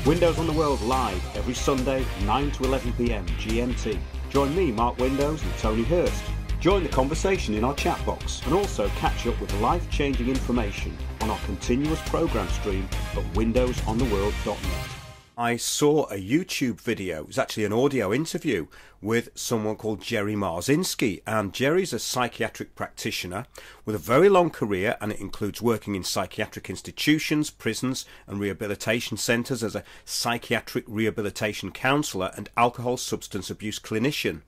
Windows on the World live every Sunday, 9 to 11 p.m. GMT. Join me, Mark Windows, and Tony Hurst. Join the conversation in our chat box and also catch up with life-changing information on our continuous program stream at windowsontheworld.net. I saw a YouTube video, it was actually an audio interview with someone called Jerry Marzinski, and Jerry's a psychiatric practitioner with a very long career, and it includes working in psychiatric institutions, prisons and rehabilitation centres as a psychiatric rehabilitation counsellor and alcohol substance abuse clinician.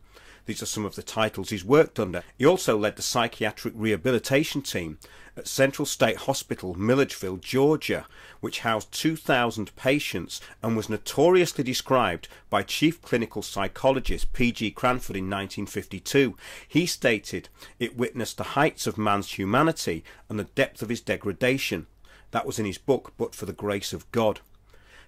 These are some of the titles he's worked under. He also led the psychiatric rehabilitation team at Central State Hospital, Milledgeville, Georgia, which housed 2,000 patients and was notoriously described by chief clinical psychologist P.G. Cranford in 1952. He stated it witnessed the heights of man's humanity and the depth of his degradation. That was in his book, But for the Grace of God.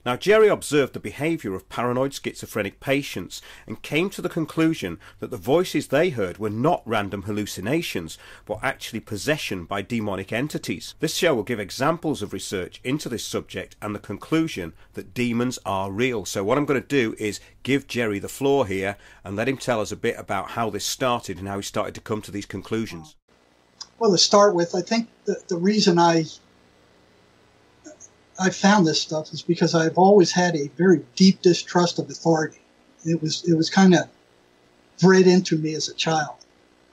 Now, Jerry observed the behaviour of paranoid schizophrenic patients and came to the conclusion that the voices they heard were not random hallucinations, but actually possession by demonic entities. This show will give examples of research into this subject and the conclusion that demons are real. So what I'm going to do is give Jerry the floor here and let him tell us a bit about how this started and how he started to come to these conclusions. Well, to start with, I think the reason I found this stuff is because I've always had a very deep distrust of authority. It was kind of bred into me as a child.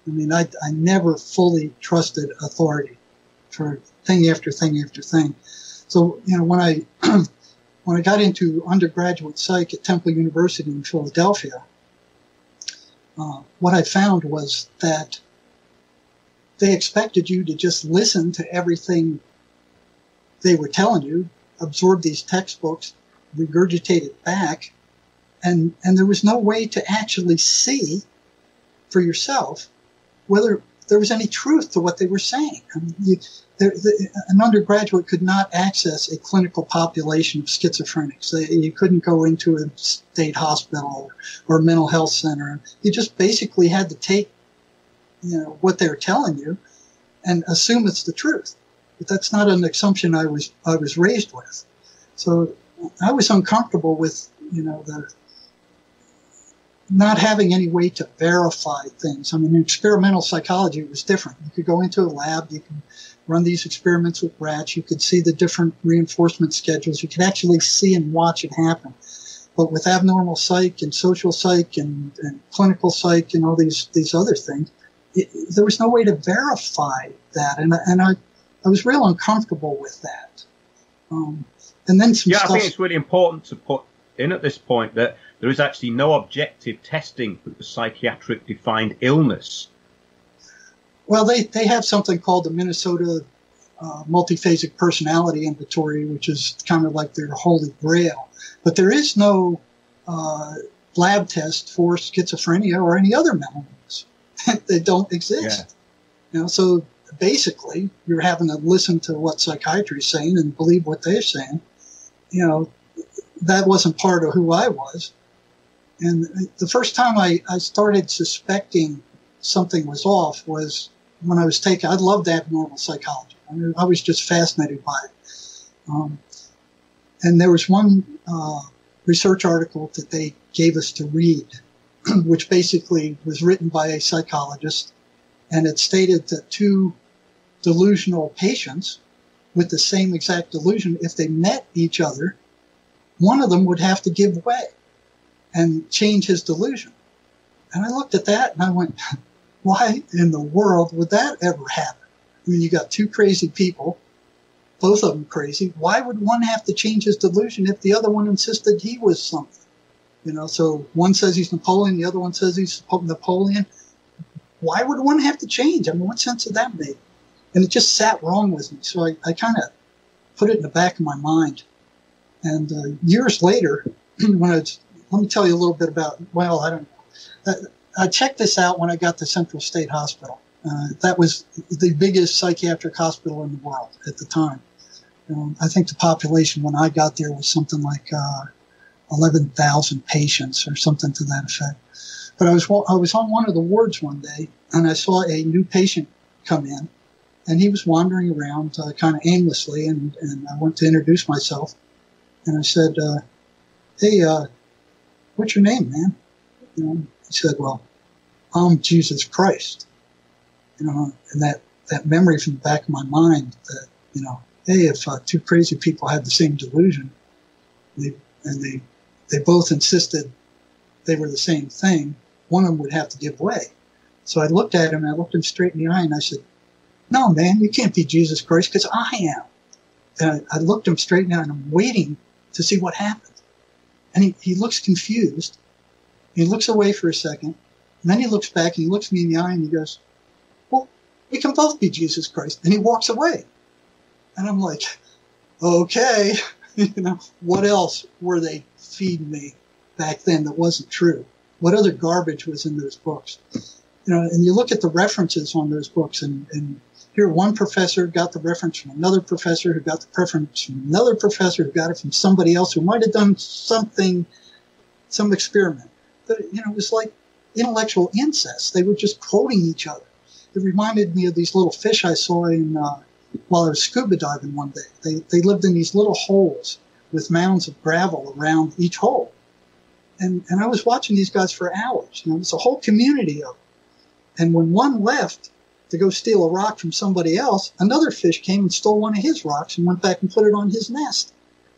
I mean, I never fully trusted authority for thing after thing after thing. So, you know, when I got into undergraduate psych at Temple University in Philadelphia, what I found was that they expected you to just listen to everything they were telling you, absorb these textbooks, regurgitate it back, and there was no way to actually see for yourself whether there was any truth to what they were saying. I mean, an undergraduate could not access a clinical population of schizophrenics. You couldn't go into a state hospital or a mental health center. You just basically had to take, you know, what they're telling you and assume it's the truth. But that's not an assumption I was raised with. So I was uncomfortable with, you know, the not having any way to verify things. I mean, in experimental psychology, it was different. You could go into a lab, you can run these experiments with rats, you could see the different reinforcement schedules, you could actually see and watch it happen. But with abnormal psych and social psych and clinical psych and all these other things, there was no way to verify that. And I was real uncomfortable with that. And then some stuff. I think it's really important to put in at this point that there is actually no objective testing for the psychiatric defined illness. Well, they have something called the Minnesota Multiphasic Personality Inventory, which is kind of like their holy grail. But there is no lab test for schizophrenia or any other mental illness. They don't exist. Yeah. You know, so basically, you're having to listen to what psychiatry is saying and believe what they're saying. You know, that wasn't part of who I was. And the first time I started suspecting something was off was when I was taking, I loved abnormal psychology. I mean, I was just fascinated by it. And there was one research article that they gave us to read, which basically was written by a psychologist, and it stated that two delusional patients with the same exact delusion, if they met each other, one of them would have to give way and change his delusion. And I looked at that and I went, why in the world would that ever happen? I mean, you got two crazy people, both of them crazy. Why would one have to change his delusion if the other one insisted he was something? You know, so one says he's Napoleon, the other one says he's Napoleon. Why would one have to change? I mean, what sense would that make? And it just sat wrong with me. So I kind of put it in the back of my mind. And years later, let me tell you a little bit about, well, I don't know. I checked this out when I got to Central State Hospital. That was the biggest psychiatric hospital in the world at the time. I think the population when I got there was something like 11,000 patients or something to that effect. But I was on one of the wards one day, and I saw a new patient come in, and he was wandering around kind of aimlessly, and I went to introduce myself, and I said, hey, what's your name, man? You know, he said, well, I'm Jesus Christ. You know, and that memory from the back of my mind that, you know, hey, if two crazy people had the same delusion, they both insisted they were the same thing, one of them would have to give way. So I looked at him, and I looked him straight in the eye, and I said, no, man, you can't be Jesus Christ, because I am. And I looked him straight in the eye, and I'm waiting to see what happened. And he looks confused. He looks away for a second, and then he looks back, and he looks me in the eye, and he goes, well, we can both be Jesus Christ. And he walks away. And I'm like, okay, you know, what else were they feeding me back then that wasn't true? What other garbage was in those books? You know, and you look at the references on those books, and here one professor got the reference from another professor who got the reference from another professor who got it from somebody else who might have done something, some experiment. But, you know, it was like intellectual incest. They were just quoting each other. It reminded me of these little fish I saw while I was scuba diving one day. They lived in these little holes with mounds of gravel around each hole. And I was watching these guys for hours. You know, it's a whole community of them. And when one left to go steal a rock from somebody else, another fish came and stole one of his rocks and went back and put it on his nest.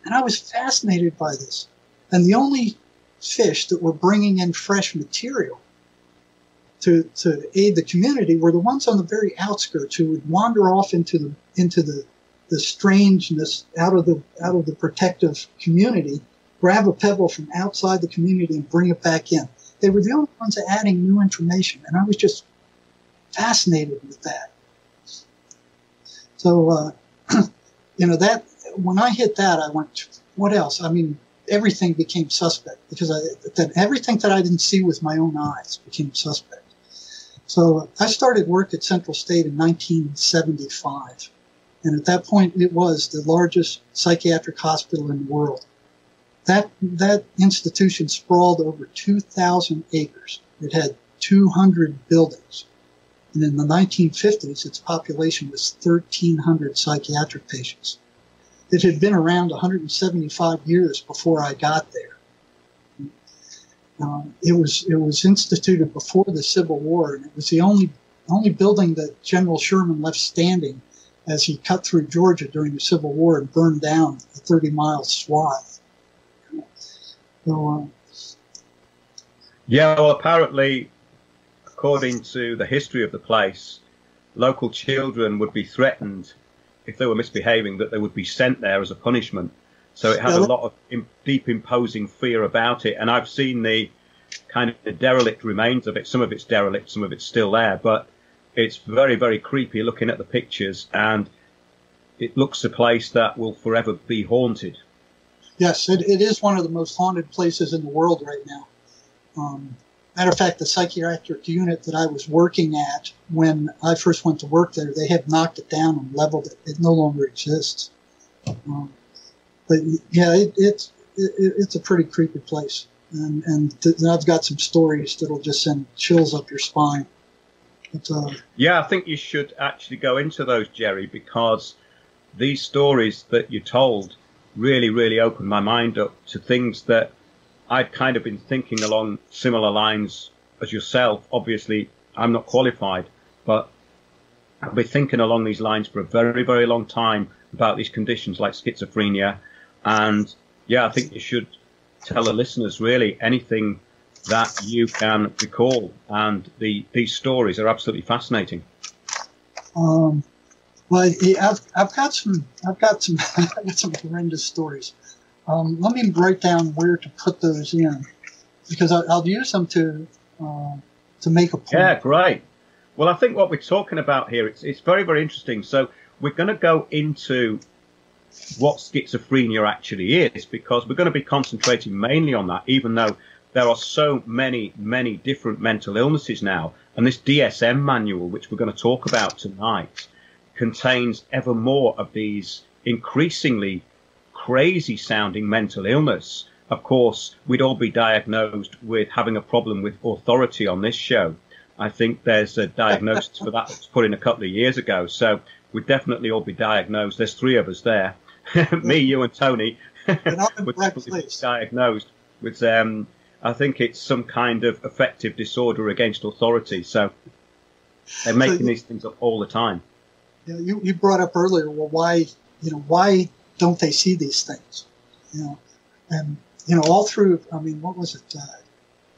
And I was fascinated by this. And the only fish that were bringing in fresh material to aid the community were the ones on the very outskirts who would wander off into the strangeness out of the protective community, grab a pebble from outside the community and bring it back in. They were the only ones adding new information, and I was just fascinated with that. So, you know, that when I hit that, I went, what else? I mean, everything became suspect because everything that I didn't see with my own eyes became suspect. So I started work at Central State in 1975. And at that point, it was the largest psychiatric hospital in the world. That institution sprawled over 2,000 acres. It had 200 buildings. And in the 1950s, its population was 1,300 psychiatric patients. It had been around 175 years before I got there. It was instituted before the Civil War, and it was the only building that General Sherman left standing as he cut through Georgia during the Civil War and burned down a 30-mile swath. So, yeah, well, apparently, according to the history of the place, local children would be threatened if they were misbehaving, that they would be sent there as a punishment. So it had a lot of deep imposing fear about it. And I've seen the kind of the derelict remains of it. Some of it's derelict, some of it's still there. But it's very, very creepy looking at the pictures. And it looks a place that will forever be haunted. Yes, it is one of the most haunted places in the world right now. Matter of fact, the psychiatric unit that I was working at when I first went to work there, they have knocked it down and leveled it. It no longer exists. But yeah, it's a pretty creepy place, and I've got some stories that'll just send chills up your spine. Yeah, I think you should actually go into those, Jerry, because these stories that you told really, really opened my mind up to things that I'd kind of been thinking along similar lines as yourself. Obviously, I'm not qualified, but I've been thinking along these lines for a very, very long time about these conditions like schizophrenia. And yeah, I think you should tell the listeners really anything that you can recall. And these stories are absolutely fascinating. Well, yeah, I've got some horrendous stories. Let me write down where to put those in, because I'll use them to make a point. Yeah, great. Well, I think what we're talking about here, it's very, very interesting. So we're going to go into what schizophrenia actually is, because we're going to be concentrating mainly on that, even though there are so many, many different mental illnesses now. And this DSM manual, which we're going to talk about tonight, contains ever more of these increasingly crazy sounding mental illness. Of course, we'd all be diagnosed with having a problem with authority on this show. I think there's a diagnosis for that was put in a couple of years ago. So we'd definitely all be diagnosed. There's three of us there. Me, you and Tony. And I'm in the right was place. diagnosed with, I think it's some kind of affective disorder against authority. So they're making these things up all the time. You know, you brought up earlier, well, why don't they see these things? You know, and all through, I mean, what was it?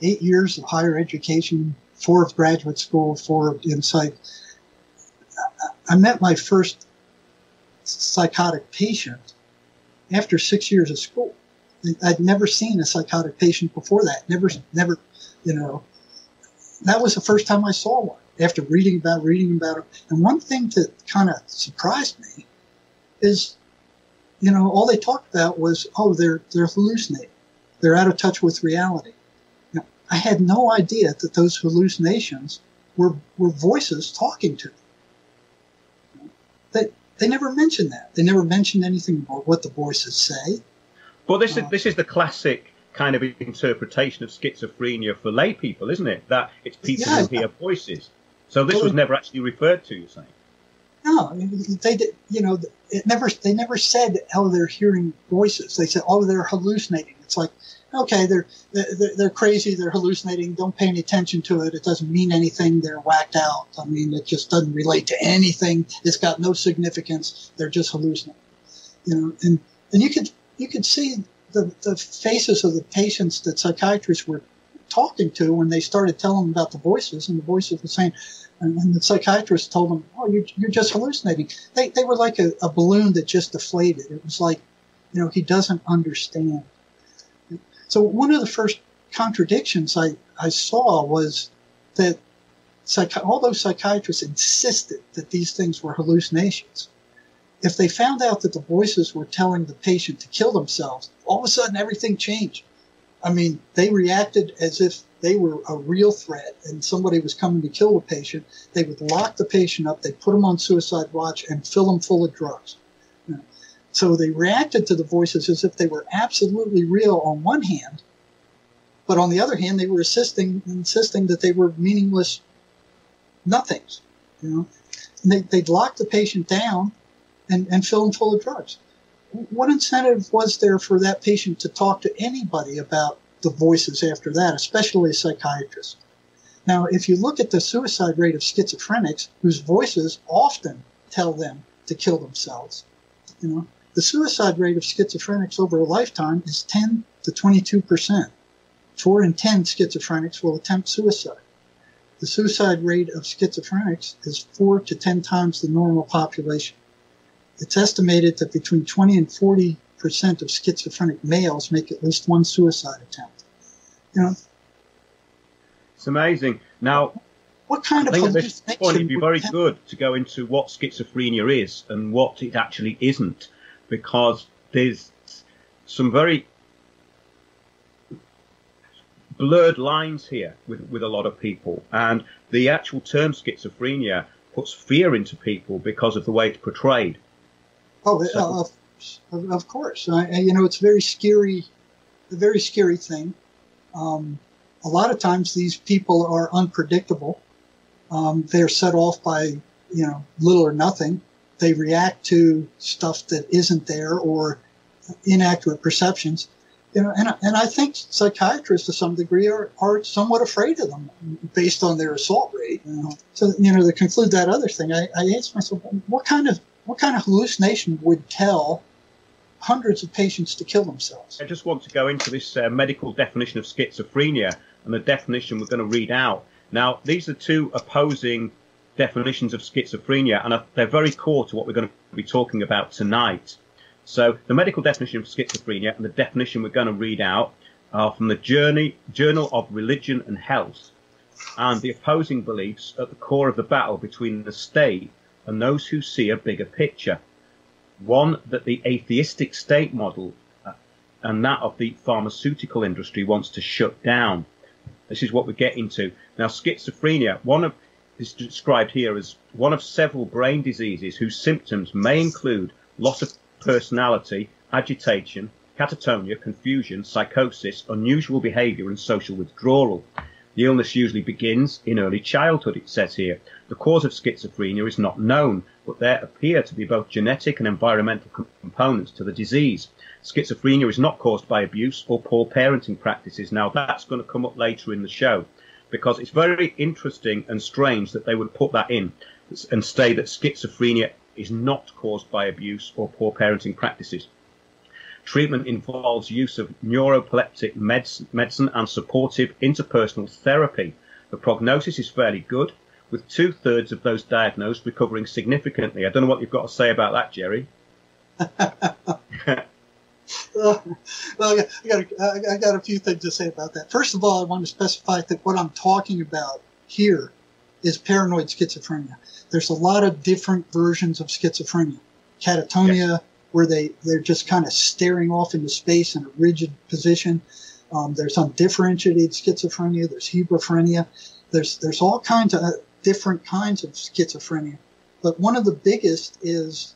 8 years of higher education, 4 of graduate school, 4 of insight. I met my first psychotic patient after 6 years of school. I'd never seen a psychotic patient before that. Never, that was the first time I saw one after reading about it. And one thing that kind of surprised me is, all they talked about was, oh, they're hallucinating. They're out of touch with reality. I had no idea that those hallucinations were voices talking to them. They never mentioned that. They never mentioned anything about what the voices say. Well, this is the classic kind of interpretation of schizophrenia for lay people, isn't it? That it's people who hear voices. So this was never actually referred to, you're saying? No, they did. They never said, oh, they're hearing voices. They said, oh, they're hallucinating. It's like, okay, they're crazy. They're hallucinating. Don't pay any attention to it. It doesn't mean anything. They're whacked out. I mean, it just doesn't relate to anything. It's got no significance. They're just hallucinating. And you could see the faces of the patients that psychiatrists were talking to when they started telling them about the voices, and the voices were saying, and the psychiatrist told them, oh, you're just hallucinating. They were like a balloon that just deflated. It was like, he doesn't understand. So one of the first contradictions I saw was that all those psychiatrists insisted that these things were hallucinations. If they found out that the voices were telling the patient to kill themselves, all of a sudden everything changed. I mean, they reacted as if they were a real threat and somebody was coming to kill the patient. They would lock the patient up, they'd put them on suicide watch and fill them full of drugs. So they reacted to the voices as if they were absolutely real on one hand, but on the other hand, they were insisting that they were meaningless nothings. And they'd lock the patient down and fill them full of drugs. What incentive was there for that patient to talk to anybody about the voices after that, especially a psychiatrist? Now, if you look at the suicide rate of schizophrenics, whose voices often tell them to kill themselves, the suicide rate of schizophrenics over a lifetime is 10 to 22%. 4 in 10 schizophrenics will attempt suicide. The suicide rate of schizophrenics is 4 to 10 times the normal population. It's estimated that between 20 and 40% of schizophrenic males make at least one suicide attempt. It's amazing. Now, what kind of I think at this hallucination point it'd be very good to go into what schizophrenia is and what it actually isn't, because there's some very blurred lines here with a lot of people, and the actual term schizophrenia puts fear into people because of the way it's portrayed. Oh, of course. It's a very scary thing. A lot of times these people are unpredictable. They're set off by, little or nothing. They react to stuff that isn't there or inaccurate perceptions. And I think psychiatrists to some degree are somewhat afraid of them based on their assault rate. So, to conclude that other thing, I asked myself, what kind of hallucination would tell hundreds of patients to kill themselves? I just want to go into this medical definition of schizophrenia and the definition we're going to read out. Now, these are two opposing definitions of schizophrenia, and they're very core to what we're going to be talking about tonight. So the medical definition of schizophrenia and the definition we're going to read out are from the Journal of Religion and Health, and the opposing beliefs at the core of the battle between the state and those who see a bigger picture. One, that the atheistic state model and that of the pharmaceutical industry wants to shut down. This is what we get into. Now, schizophrenia, is described here as one of several brain diseases whose symptoms may include loss of personality, agitation, catatonia, confusion, psychosis, unusual behavior, and social withdrawal. The illness usually begins in early childhood, it says here. The cause of schizophrenia is not known, but there appear to be both genetic and environmental components to the disease. Schizophrenia is not caused by abuse or poor parenting practices. Now, that's going to come up later in the show, because it's very interesting and strange that they would put that in and say that schizophrenia is not caused by abuse or poor parenting practices. Treatment involves use of neuroleptic medicine and supportive interpersonal therapy. The prognosis is fairly good, with 2/3 of those diagnosed recovering significantly. I don't know what you've got to say about that, Jerry. Well, I got a few things to say about that. First of all, I want to specify that what I'm talking about here is paranoid schizophrenia. There's a lot of different versions of schizophrenia. Catatonia, yes, where they're just kind of staring off into space in a rigid position. There's undifferentiated schizophrenia. There's hebephrenia. There's all kinds of different kinds of schizophrenia. But one of the biggest is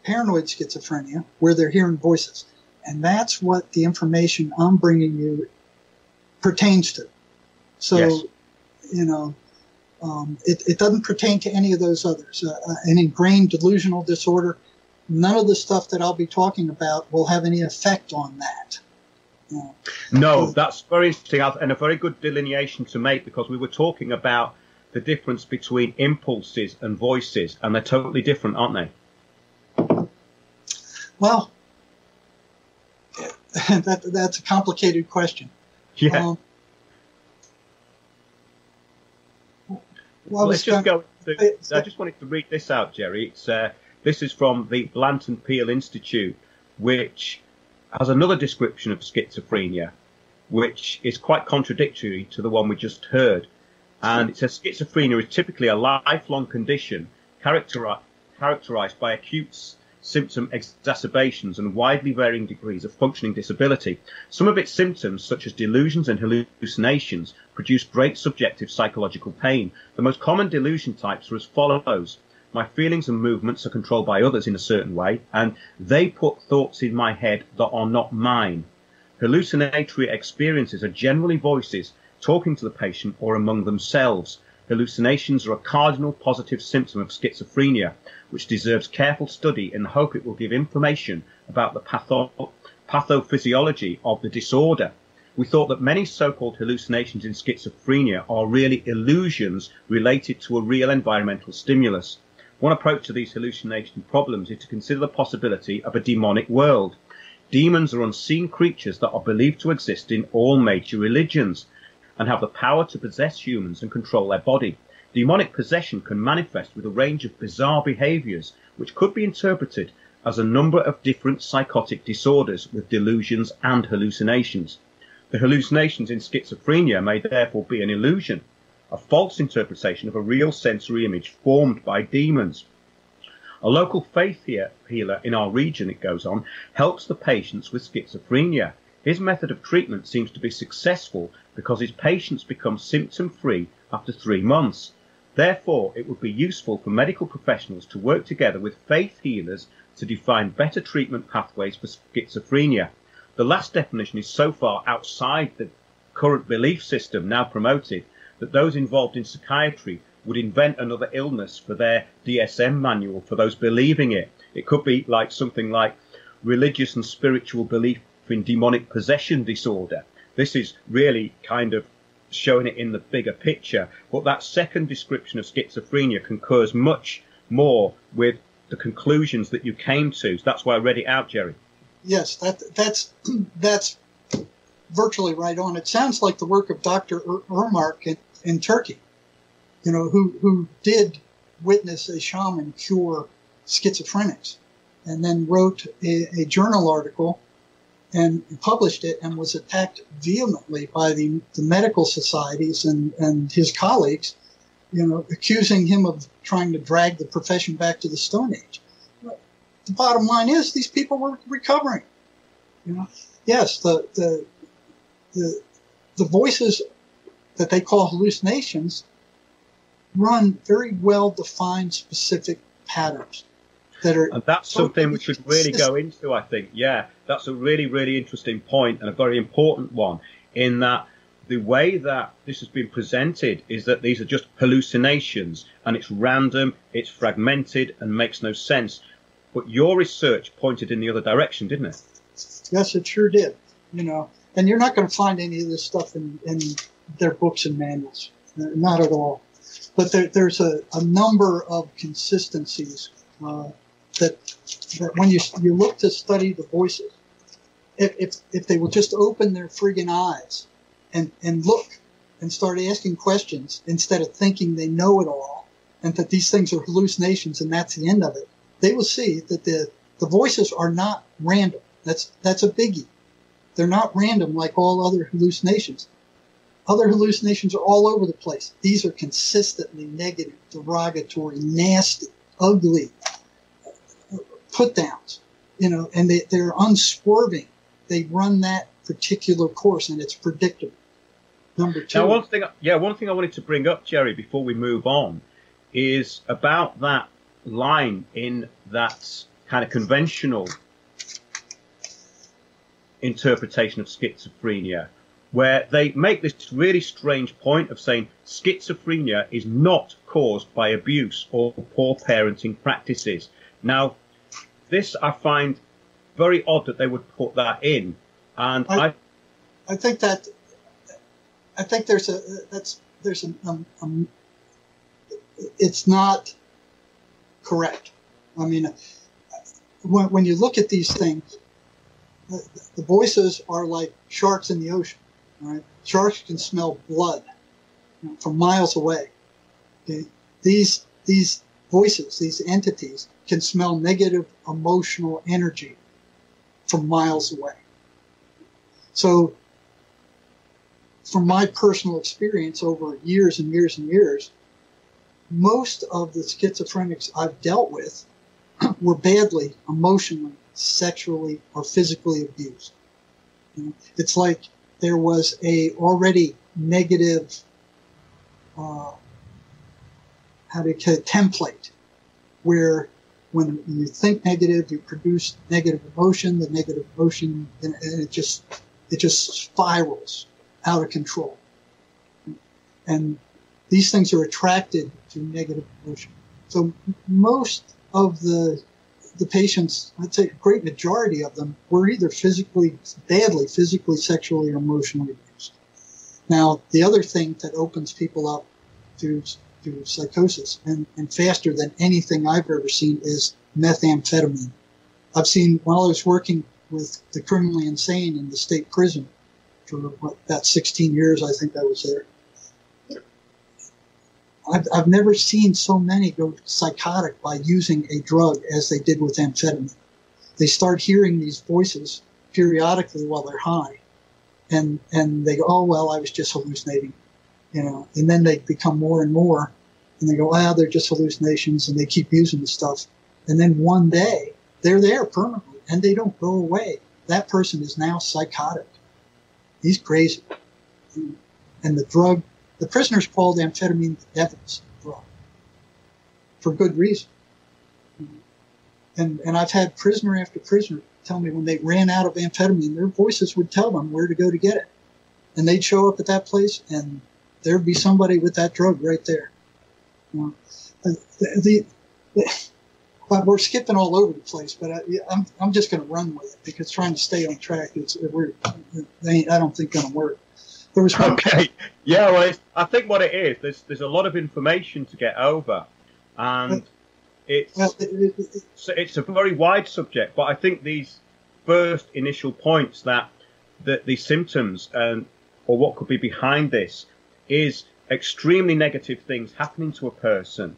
paranoid schizophrenia, where they're hearing voices. And that's what the information I'm bringing you pertains to. So, yes, it doesn't pertain to any of those others. An ingrained delusional disorder, none of the stuff that I'll be talking about will have any effect on that. No, that's very interesting and a very good delineation to make, because we were talking about the difference between impulses and voices, and they're totally different, aren't they? Well, that's a complicated question. Yeah. Let's just go. I just wanted to read this out, Jerry. This is from the Blanton Peel Institute, which has another description of schizophrenia, which is quite contradictory to the one we just heard. And it says schizophrenia is typically a lifelong condition characterized by acute symptom exacerbations and widely varying degrees of functioning disability. Some of its symptoms, such as delusions and hallucinations, produce great subjective psychological pain. The most common delusion types are as follows. My feelings and movements are controlled by others in a certain way, and they put thoughts in my head that are not mine. Hallucinatory experiences are generally voices talking to the patient or among themselves. Hallucinations are a cardinal positive symptom of schizophrenia, which deserves careful study in the hope it will give information about the pathophysiology of the disorder. We thought that many so-called hallucinations in schizophrenia are really illusions related to a real environmental stimulus. One approach to these hallucination problems is to consider the possibility of a demonic world. Demons are unseen creatures that are believed to exist in all major religions and have the power to possess humans and control their body. Demonic possession can manifest with a range of bizarre behaviors, which could be interpreted as a number of different psychotic disorders with delusions and hallucinations. The hallucinations in schizophrenia may therefore be an illusion, a false interpretation of a real sensory image formed by demons. A local faith healer in our region, it goes on, helps the patients with schizophrenia. His method of treatment seems to be successful because his patients become symptom-free after 3 months. Therefore, it would be useful for medical professionals to work together with faith healers to define better treatment pathways for schizophrenia. The last definition is so far outside the current belief system now promoted that those involved in psychiatry would invent another illness for their DSM manual for those believing it. It could be like something like religious and spiritual belief in demonic possession disorder. This is really kind of showing it in the bigger picture. But that second description of schizophrenia concurs much more with the conclusions that you came to. So that's why I read it out, Jerry. Yes, that's virtually right on. It sounds like the work of Dr. Irmak in Turkey, who did witness a shaman cure schizophrenics, and then wrote a journal article and published it, and was attacked vehemently by the medical societies and his colleagues, accusing him of trying to drag the profession back to the Stone Age. The bottom line is these people were recovering. Yes, the voices that they call hallucinations run very well-defined specific patterns that are. And that's something we should really go into, I think. Yeah, that's a really, really interesting point and a very important one, in that the way that this has been presented is that these are just hallucinations, and it's random, it's fragmented, and makes no sense. But your research pointed in the other direction, didn't it? Yes, it sure did. And you're not going to find any of this stuff in their books and manuals, not at all. But there's a number of consistencies that when you look to study the voices, if they will just open their friggin' eyes and look and start asking questions instead of thinking they know it all and that these things are hallucinations and that's the end of it, they will see that the voices are not random. That's a biggie. They're not random like all other hallucinations. Other hallucinations are all over the place. These are consistently negative, derogatory, nasty, ugly put downs, and they're unswerving. They run that particular course, and it's predictable. Number two. Now, one thing I wanted to bring up, Jerry, before we move on, is about that line in that kind of conventional interpretation of schizophrenia, where they make this really strange point of saying schizophrenia is not caused by abuse or poor parenting practices. Now, this I find very odd that they would put that in, and I think it's not correct. I mean, when you look at these things, the voices are like sharks in the ocean. Right? Sharks can smell blood from miles away. Okay? These voices, these entities, can smell negative emotional energy from miles away. So, from my personal experience over years and years and years, most of the schizophrenics I've dealt with were badly, emotionally, sexually, or physically abused. It's like there was a already negative, template, where when you think negative, you produce negative emotion. The negative emotion, and it just spirals out of control. And these things are attracted to negative emotion. So most of the patients, I'd say a great majority of them, were either physically, sexually, or emotionally abused. Now, the other thing that opens people up to psychosis, and faster than anything I've ever seen, is methamphetamine. I've seen, while I was working with the criminally insane in the state prison for about 16 years, I think I was there. I've never seen so many go psychotic by using a drug as they did with amphetamine. They start hearing these voices periodically while they're high, and they go, "Oh well, I was just hallucinating," and then they become more and more, and they go, they're just hallucinations, and they keep using the stuff, and then one day they're there permanently, and they don't go away. That person is now psychotic. He's crazy, and the prisoners called amphetamine the devil's drug for good reason. And I've had prisoner after prisoner tell me when they ran out of amphetamine, their voices would tell them where to go to get it. And they'd show up at that place, and there'd be somebody with that drug right there. But we're skipping all over the place, but I'm just going to run with it, because trying to stay on track I don't think going to work. Okay. Yeah, well, I think what it is, there's a lot of information to get over, and it's a very wide subject. But I think these first initial points that the symptoms or what could be behind this is extremely negative things happening to a person,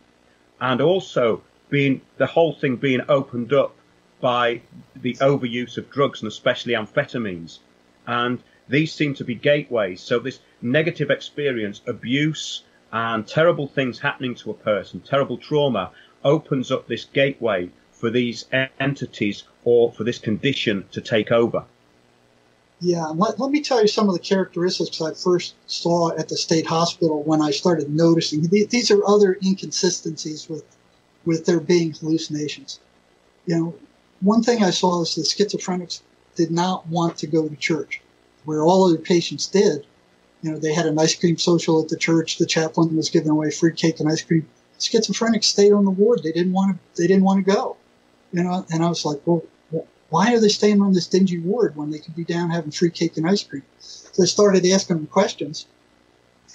and also the whole thing being opened up by the overuse of drugs, and especially amphetamines. And these seem to be gateways. So this negative experience, abuse, and terrible things happening to a person, terrible trauma, opens up this gateway for these entities or for this condition to take over. Yeah, let me tell you some of the characteristics I first saw at the state hospital when I started noticing. These are other inconsistencies with there being hallucinations. One thing I saw is the schizophrenics did not want to go to church, where all other patients did, They had an ice cream social at the church. The chaplain was giving away free cake and ice cream. Schizophrenics stayed on the ward. They didn't want to go. And I was like, well, why are they staying on this dingy ward when they could be down having free cake and ice cream? So I started asking them questions,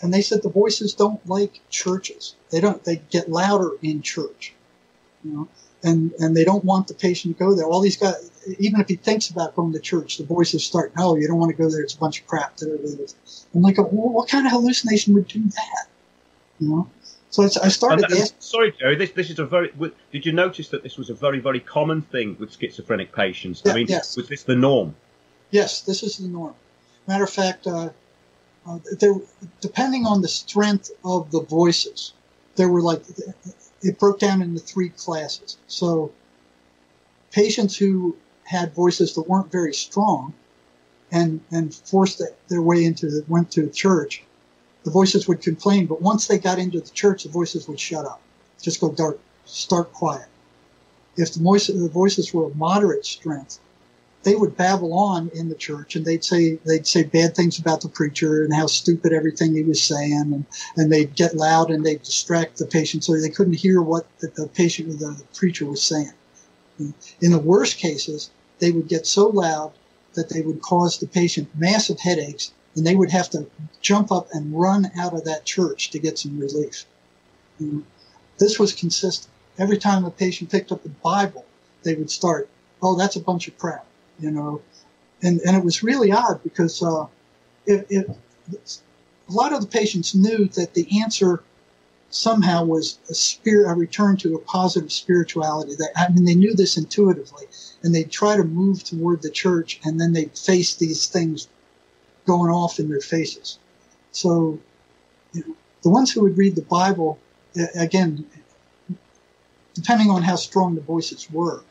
and they said the voices don't like churches. They get louder in church, and they don't want the patient to go there. All these guys, even if he thinks about going to church, the voices start, no, you don't want to go there. It's a bunch of crap. I'm like, well, what kind of hallucination would do that? So I started asking. Sorry, Jerry, this is did you notice that this was a very, very common thing with schizophrenic patients? Yeah, I mean, yes. Was this the norm? Yes, this is the norm. Matter of fact, depending on the strength of the voices, there were it broke down into 3 classes. So patients who had voices that weren't very strong and forced their way went to church, the voices would complain, but once they got into the church, the voices would shut up, just go dark, start quiet. If the voices were of moderate strength, they would babble on in the church, and they'd say bad things about the preacher and how stupid everything he was saying, and they'd get loud and they'd distract the patient so they couldn't hear what the preacher was saying. In the worst cases, they would get so loud that they would cause the patient massive headaches, and they would have to jump up and run out of that church to get some relief. This was consistent. Every time a patient picked up the Bible, they would start, oh, that's a bunch of crap, And it was really odd because a lot of the patients knew that the answer somehow was a return to a positive spirituality. They knew this intuitively, and they'd try to move toward the church, and then they'd face these things going off in their faces. So the ones who would read the Bible, again, depending on how strong the voices were,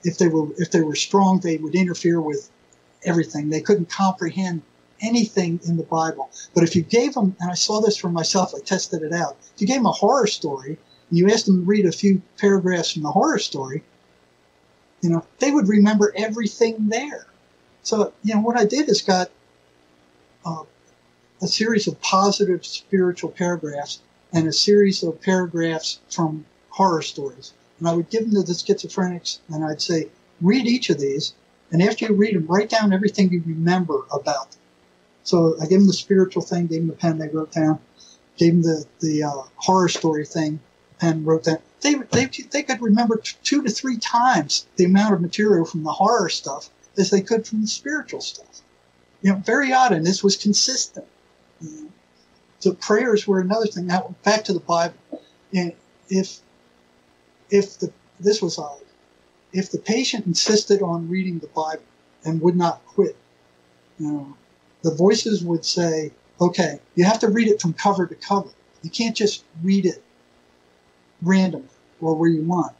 if they were strong, they would interfere with everything. They couldn't comprehend anything in the Bible. But if you gave them, and I saw this for myself, I tested it out. If you gave them a horror story and you asked them to read a few paragraphs from the horror story, they would remember everything there. So, what I did is got a series of positive spiritual paragraphs and a series of paragraphs from horror stories. And I would give them to the schizophrenics, and I'd say, read each of these, and after you read them, write down everything you remember about them. So I gave them the spiritual thing, gave them the pen, they wrote down. Gave them the horror story thing, pen, wrote down. They could remember 2 to 3 times the amount of material from the horror stuff as they could from the spiritual stuff. Very odd, and this was consistent. So prayers were another thing. Now, back to the Bible. And this was odd. If the patient insisted on reading the Bible and would not quit, the voices would say, okay, you have to read it from cover to cover. You can't just read it randomly or where you want.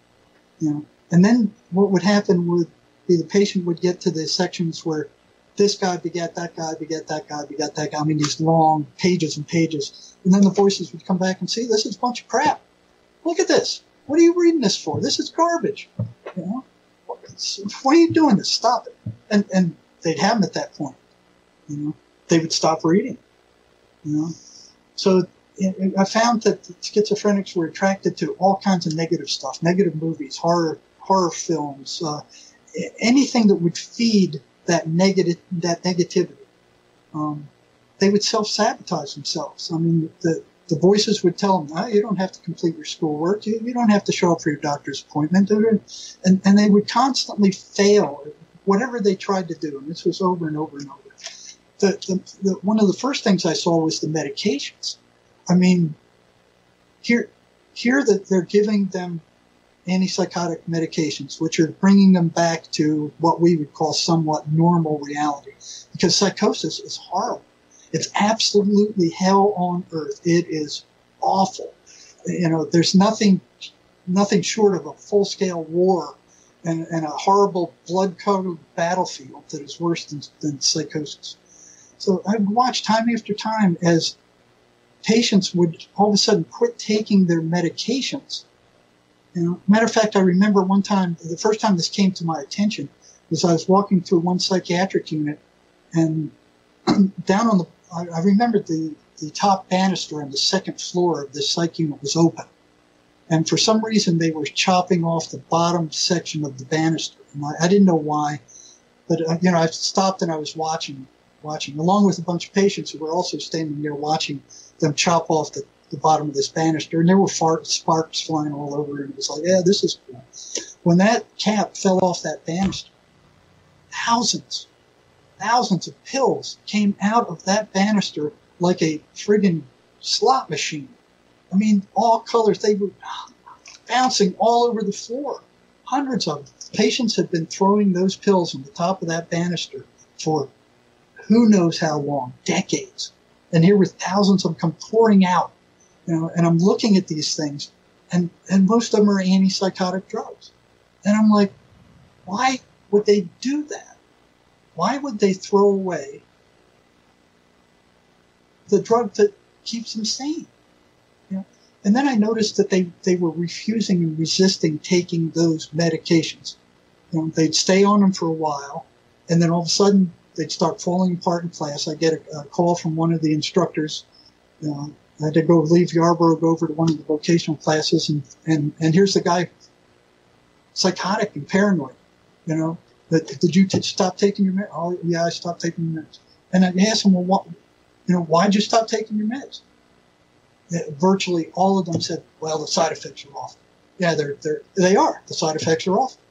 And then what would happen would be the patient would get to the sections where this guy begat that guy, begat that guy, begat that guy. I mean, these long pages and pages. And then the voices would come back and see, this is a bunch of crap. Look at this. What are you reading this for? This is garbage. Why are you doing this? Stop it. And they'd have them at that point. They would stop reading. So I found that the schizophrenics were attracted to all kinds of negative stuff, negative movies, horror films, anything that would feed that negativity. They would self-sabotage themselves. I mean, the voices would tell them, you don't have to complete your schoolwork. You don't have to show up for your doctor's appointment. And they would constantly fail at whatever they tried to do. And this was over and over and over. One of the first things I saw was the medications. I mean, here that they're giving them antipsychotic medications, which are bringing them back to what we would call somewhat normal reality. Because psychosis is horrible. It's absolutely hell on earth. It is awful. There's nothing short of a full-scale war and a horrible blood-covered battlefield that is worse than psychosis. So I watched time after time as patients would all of a sudden quit taking their medications. Matter of fact, I remember one time, the first time this came to my attention was I was walking through one psychiatric unit, and down on I remembered the top banister on the second floor of this psych unit was open. And for some reason, they were chopping off the bottom section of the banister. And I didn't know why, but I stopped and I was watching, along with a bunch of patients who were also standing there watching them chop off the bottom of this banister. And there were sparks flying all over, and it was like, yeah, this is cool. When that cap fell off that banister, thousands of pills came out of that banister like a friggin' slot machine. I mean, all colors. They were bouncing all over the floor. Hundreds of them. Patients had been throwing those pills on the top of that banister for who knows how long, decades. And here were thousands of them come pouring out. And I'm looking at these things, and most of them are antipsychotic drugs. And I'm like, why would they do that? Why would they throw away the drug that keeps them sane? And then I noticed that they were refusing and resisting taking those medications. They'd stay on them for a while, and then all of a sudden they'd start falling apart in class. I get a call from one of the instructors. I had to leave Yarborough, go over to one of the vocational classes, and here's the guy, psychotic and paranoid. Did you stop taking your meds? Oh, yeah, I stopped taking your meds. And I asked him, well, why'd you stop taking your meds? Virtually all of them said, well, the side effects are awful. Yeah, they are. The side effects are awful.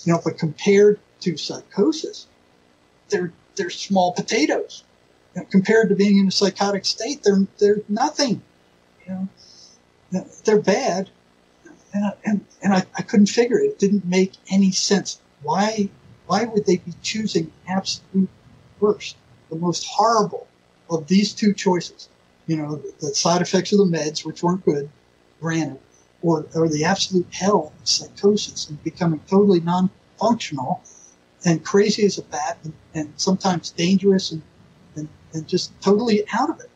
But compared to psychosis, they're small potatoes. Compared to being in a psychotic state, they're nothing. They're bad. And I couldn't figure it. It didn't make any sense. Why would they be choosing absolute worst, the most horrible of these two choices? The side effects of the meds, which weren't good, granted, or the absolute hell of psychosis and becoming totally non-functional and crazy as a bat and sometimes dangerous and just totally out of it.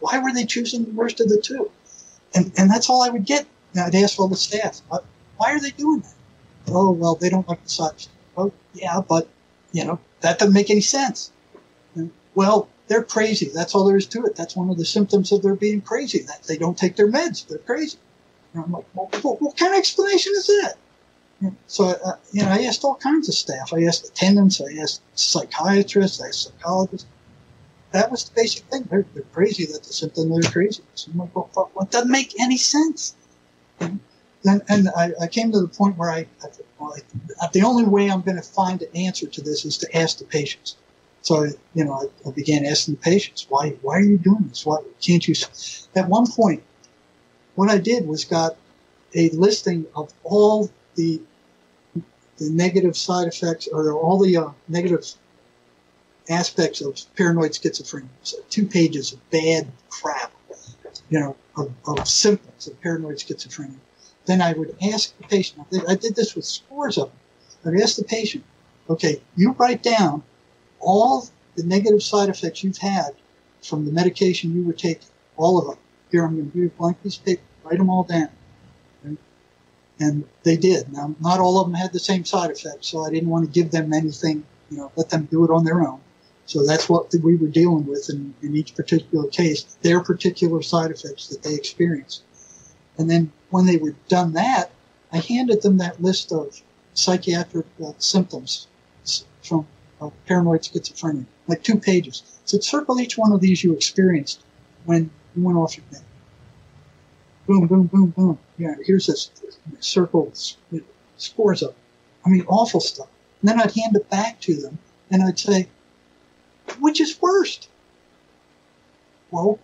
Why were they choosing the worst of the two? And that's all I would get. Now, I'd ask all the staff, why are they doing that? Oh, well, they don't like the side effects. Oh, yeah, but, that doesn't make any sense. Well, they're crazy. That's all there is to it. That's one of the symptoms of their being crazy, that they don't take their meds. They're crazy. And I'm like, well, what kind of explanation is that? So, I asked all kinds of staff. I asked attendants. I asked psychiatrists. I asked psychologists. That was the basic thing. They're crazy. That's the symptom. They're crazy. So I'm like, well, what doesn't make any sense? And I came to the point where the only way I'm going to find an answer to this is to ask the patients. So, I began asking the patients, why are you doing this? Why can't you? At one point, what I did was got a listing of all the negative side effects, or all the negative aspects of paranoid schizophrenia. So 2 pages of bad crap, of symptoms of paranoid schizophrenia. Then I would ask the patient, I did this with scores of them. I'd ask the patient, okay, you write down all the negative side effects you've had from the medication you were taking, all of them. Here, I'm going to give you a blank piece of paper, write them all down. And they did. Now, not all of them had the same side effects, so I didn't want to give them anything, let them do it on their own. So that's what we were dealing with in each particular case, their particular side effects that they experienced. And then when they were done that, I handed them that list of psychiatric symptoms from paranoid schizophrenia, like 2 pages. So circle each one of these you experienced when you went off your med. Boom, boom, boom, boom. Yeah, here's this circle, scores of it. I mean, awful stuff. And then I'd hand it back to them, and I'd say, which is worst? Well,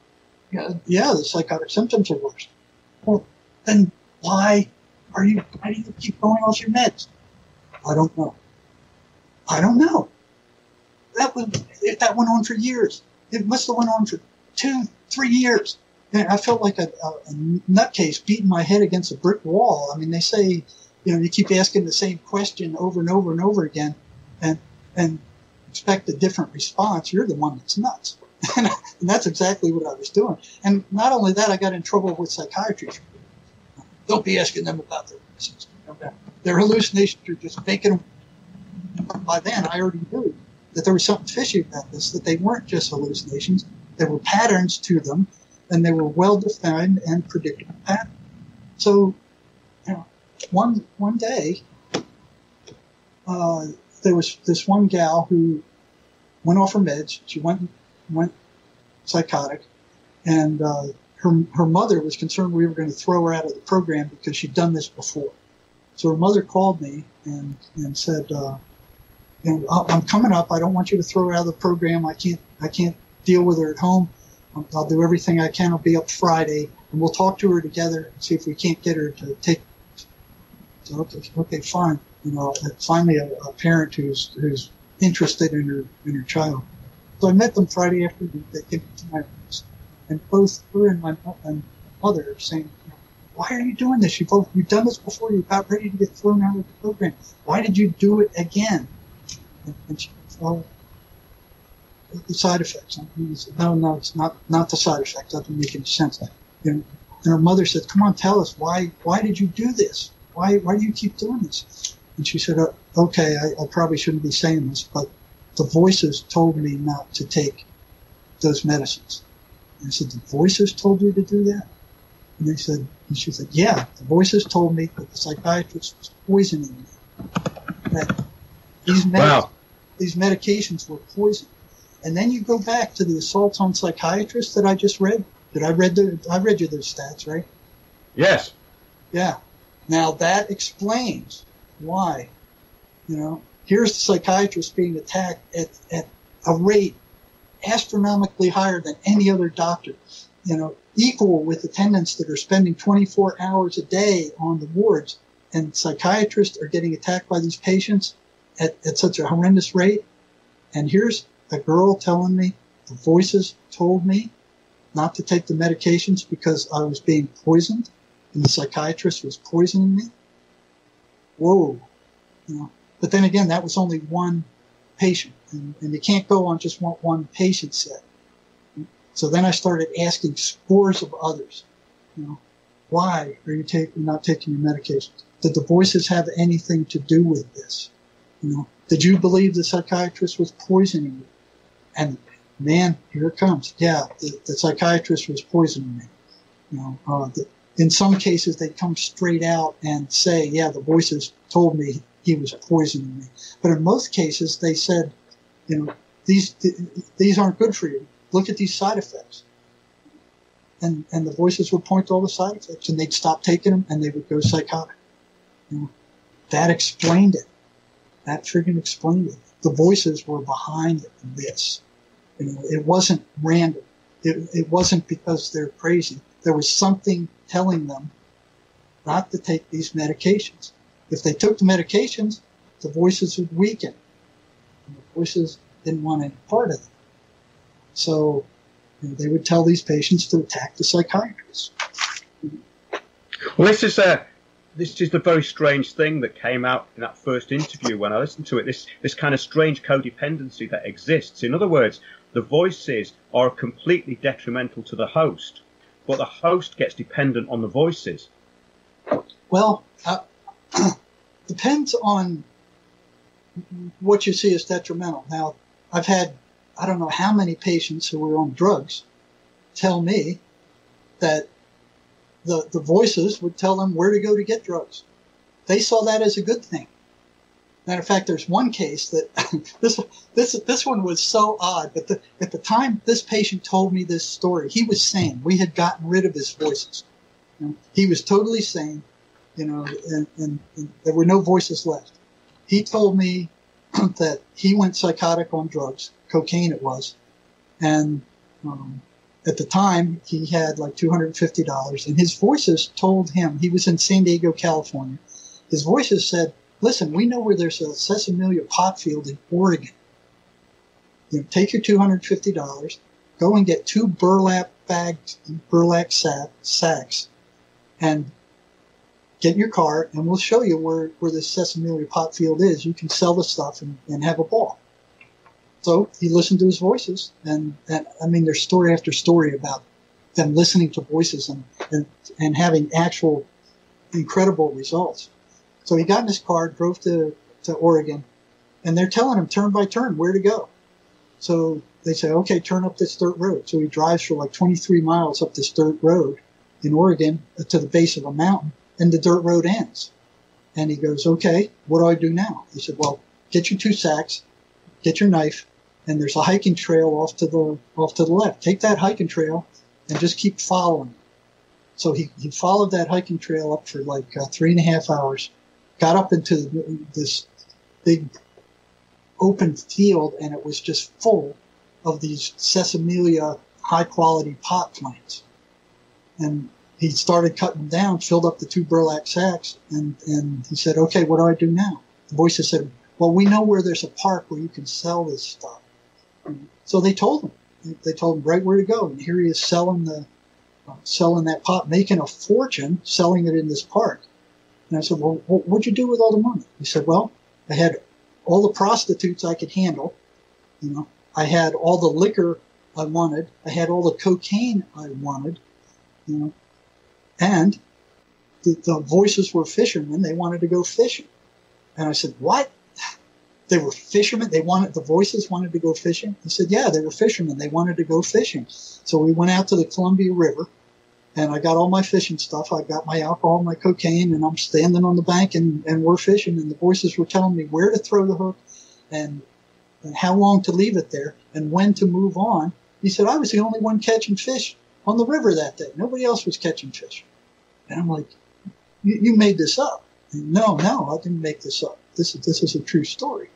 yeah, the psychotic symptoms are worse. Well, then why do you keep going off your meds? I don't know. That went on for years. It must have went on for 2-3 years. And I felt like a nutcase beating my head against a brick wall. I mean, they say, you keep asking the same question over and over and over again and expect a different response. You're the one that's nuts. And that's exactly what I was doing. And not only that, I got in trouble with psychiatry. Don't be asking them about their hallucinations. Their hallucinations are just making them. By then, I already knew that there was something fishy about this, that they weren't just hallucinations. There were patterns to them, and they were well-defined and predictable patterns. So, one day, there was this one gal who went off her meds. She went psychotic, and her mother was concerned we were going to throw her out of the program because she'd done this before. So her mother called me and said, I'm coming up. I don't want you to throw her out of the program. I can't deal with her at home. I'll do everything I can. I'll be up Friday, and we'll talk to her together and see if we can't get her to take. So okay, fine. Finally a parent who's interested in her child. So I met them Friday afternoon. They came to my house, and both her and my mother are saying, "Why are you doing this? You've done this before. You're about ready to get thrown out of the program. Why did you do it again?" And she said, "Oh, the side effects." And he said, "No, it's not the side effects. That doesn't make any sense." And her mother said, "Come on, tell us why did you do this? Why do you keep doing this?" And she said, "Okay, I probably shouldn't be saying this, but the voices told me not to take those medicines." And I said, "The voices told you to do that?" And she said, "Yeah, the voices told me that the psychiatrist was poisoning me. That these medications were poison." And then you go back to the assaults on psychiatrists that I just read. I read you those stats, right? Yes. Yeah. Now that explains why, here's the psychiatrist being attacked at a rate astronomically higher than any other doctor, equal with attendants that are spending 24 hours a day on the wards, and psychiatrists are getting attacked by these patients at such a horrendous rate. And here's a girl telling me the voices told me not to take the medications because I was being poisoned and the psychiatrist was poisoning me. Whoa. But then again, that was only one patient, and you can't go on just what one patient said. So then I started asking scores of others, why are you not taking your medications? Did the voices have anything to do with this? Did you believe the psychiatrist was poisoning you? And man, here it comes. Yeah, the psychiatrist was poisoning me. In some cases, they come straight out and say, yeah, the voices told me he was poisoning me. But in most cases, they said, these aren't good for you. Look at these side effects. And the voices would point to all the side effects, and they'd stop taking them, and they would go psychotic. That explained it. That friggin' explained it. The voices were behind this. It wasn't random. It wasn't because they're crazy. There was something telling them not to take these medications. If they took the medications, the voices would weaken. And the voices didn't want any part of them. So they would tell these patients to attack the psychiatrist. Well, this is the very strange thing that came out in that first interview when I listened to it, this kind of strange codependency that exists. In other words, the voices are completely detrimental to the host, but the host gets dependent on the voices. Well, depends on what you see as detrimental. Now, I've had, I don't know how many patients who were on drugs tell me that the voices would tell them where to go to get drugs. They saw that as a good thing. Matter of fact, there's one case that this one was so odd, but at the time this patient told me this story, he was sane. We had gotten rid of his voices. He was totally sane, and there were no voices left. He told me that he went psychotic on drugs, cocaine it was, and at the time he had like $250, and his voices told him, he was in San Diego, California. His voices said, listen, we know where there's a Schizophrenia pot field in Oregon. Take your $250, go and get 2 burlap sacks, and get in your car, and we'll show you where this Schizophrenia pot field is. You can sell the stuff and have a ball. So he listened to his voices, and there's story after story about them listening to voices and having actual incredible results. So he got in his car, drove to Oregon, and they're telling him turn by turn where to go. So they say, okay, turn up this dirt road. So he drives for like 23 miles up this dirt road in Oregon to the base of a mountain, and the dirt road ends. And he goes, okay, what do I do now? He said, well, get your 2 sacks, get your knife, and there's a hiking trail off to the left. Take that hiking trail and just keep following. So he followed that hiking trail up for like 3.5 hours, got up into this big open field, and it was just full of these sesamelia high-quality pot plants. And he started cutting them down, filled up the 2 burlap sacks, and he said, okay, what do I do now? The voices said, well, we know where there's a park where you can sell this stuff. And so they told him. They told him right where to go. And here he is selling that pot, making a fortune selling it in this park. And I said, well, what'd you do with all the money? He said, well, I had all the prostitutes I could handle. You know, I had all the liquor I wanted. I had all the cocaine I wanted. You know, and the voices were fishermen. They wanted to go fishing. And I said, what? They were fishermen? The voices wanted to go fishing? He said, yeah, they were fishermen. They wanted to go fishing. So we went out to the Columbia River, and I got all my fishing stuff. I got my alcohol, my cocaine, and I'm standing on the bank, and we're fishing, and the voices were telling me where to throw the hook and how long to leave it there and when to move on. He said, I was the only one catching fish on the river that day. Nobody else was catching fish. And I'm like, you made this up. And no, I didn't make this up. This is a true story.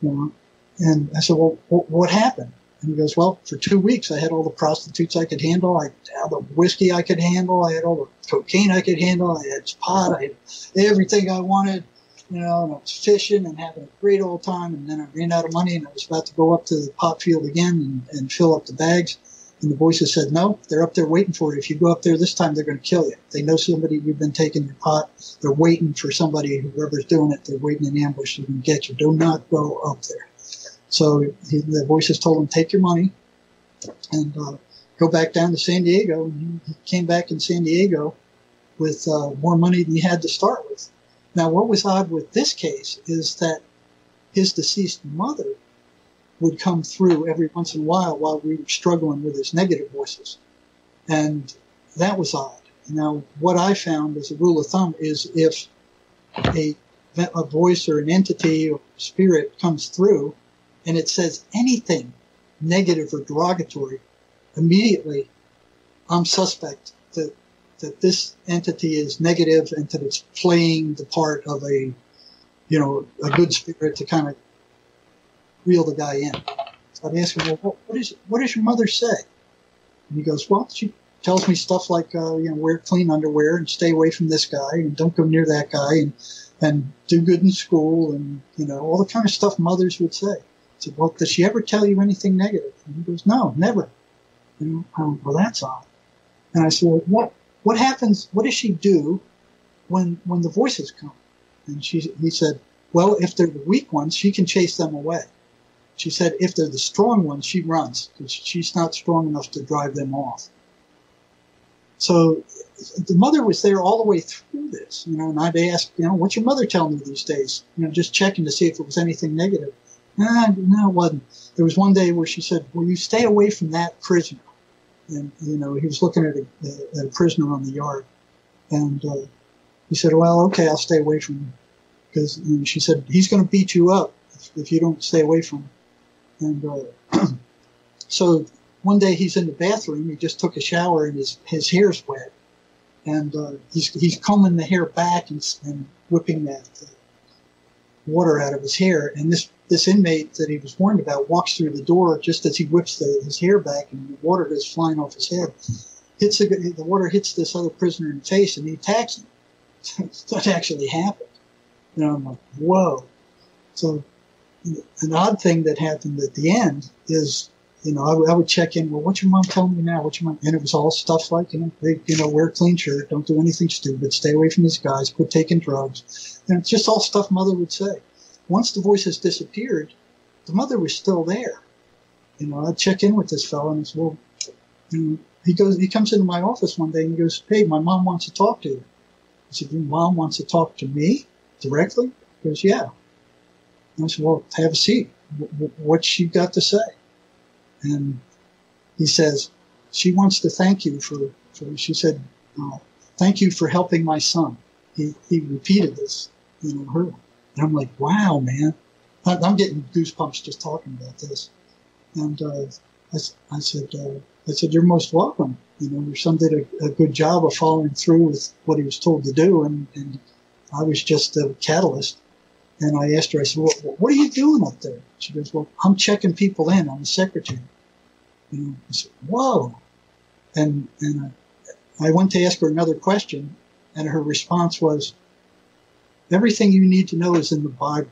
You know? And I said, well, what happened? And he goes, well, for 2 weeks, I had all the prostitutes I could handle. I had all the whiskey I could handle. I had all the cocaine I could handle. I had pot. I had everything I wanted. You know, and I was fishing and having a great old time. And then I ran out of money, and I was about to go up to the pot field again and fill up the bags. And the voices said, no, they're up there waiting for you. If you go up there this time, they're going to kill you. They know somebody, you've been taking your pot. They're waiting for somebody, whoever's doing it. They're waiting in ambush to get you. Do not go up there. So the voices told him, take your money and go back down to San Diego. And he came back in San Diego with more money than he had to start with. Now, what was odd with this case is that his deceased mother would come through every once in a while we were struggling with his negative voices. And that was odd. Now, what I found as a rule of thumb is if a voice or an entity or spirit comes through and it says anything negative or derogatory, immediately I'm suspect that this entity is negative and that it's playing the part of a good spirit to kind of reel the guy in. So I'd ask him, well, what does your mother say? And he goes, well, she tells me stuff like, wear clean underwear and stay away from this guy and don't go near that guy and do good in school and, all the kind of stuff mothers would say. I said, well, does she ever tell you anything negative? And he goes, no, never. Well, that's odd. And I said, well, what happens, what does she do when the voices come? And he said, well, if they're the weak ones, she can chase them away. She said, if they're the strong ones, she runs because she's not strong enough to drive them off. So the mother was there all the way through this, and I'd ask, what's your mother telling you these days? Just checking to see if it was anything negative. No, it wasn't. There was one day where she said, well, you stay away from that prisoner. And, he was looking at a prisoner on the yard. And he said, well, okay, I'll stay away from him. Because she said, he's going to beat you up if you don't stay away from him. And so one day he's in the bathroom. He just took a shower and his hair's wet. And he's combing the hair back and whipping that water out of his hair. And this inmate that he was warned about walks through the door just as he whips his hair back, and the water goes flying off his head. The water hits this other prisoner in the face, and he attacks him. That actually happened. I'm like, whoa. So an odd thing that happened at the end is, I would check in, well, what's your mom telling you now? What's your mom? And it was all stuff like, wear a clean shirt, don't do anything stupid, stay away from these guys, quit taking drugs. And it's just all stuff mother would say. Once the voices disappeared, the mother was still there. I'd check in with this fellow and I said, well, he comes into my office one day and he goes, hey, my mom wants to talk to you. I said, your mom wants to talk to me directly? He goes, yeah. And I said, well, have a seat. What's she got to say? and he says, she wants to thank you for she said, thank you for helping my son. He repeated this, her. And I'm like, wow, man. I'm getting goosebumps just talking about this. And I said, you're most welcome. Your son did a good job of following through with what he was told to do, and I was just a catalyst. And I asked her, I said, well, what are you doing up there? She goes, well, I'm checking people in. I'm the secretary. I said, whoa. And I went to ask her another question, and her response was, everything you need to know is in the Bible.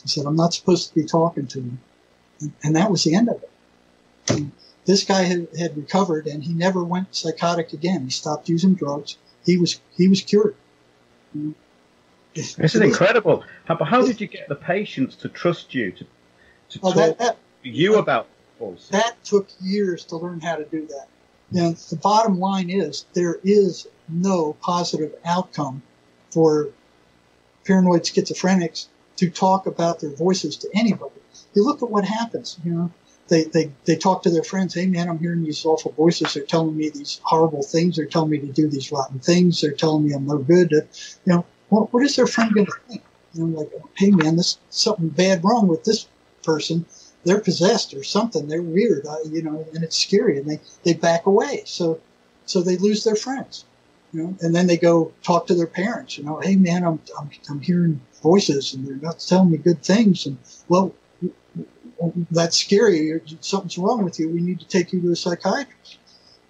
She said, I'm not supposed to be talking to you. And that was the end of it. And this guy had recovered, and he never went psychotic again. He stopped using drugs. He was cured. This is incredible. How did you get the patients to trust you, to talk to you about voices? That took years to learn how to do that. The bottom line is there is no positive outcome for paranoid schizophrenics to talk about their voices to anybody. You look at what happens. They talk to their friends. Hey, man, I'm hearing these awful voices. They're telling me these horrible things. They're telling me to do these rotten things. They're telling me I'm no good. What is their friend going to think? Like, hey, man, there's something bad wrong with this person. They're possessed or something. They're weird, and it's scary, and they back away. So they lose their friends, and then they go talk to their parents. Hey, man, I'm hearing voices, and they're not telling me good things. And well, that's scary. Something's wrong with you. We need to take you to a psychiatrist.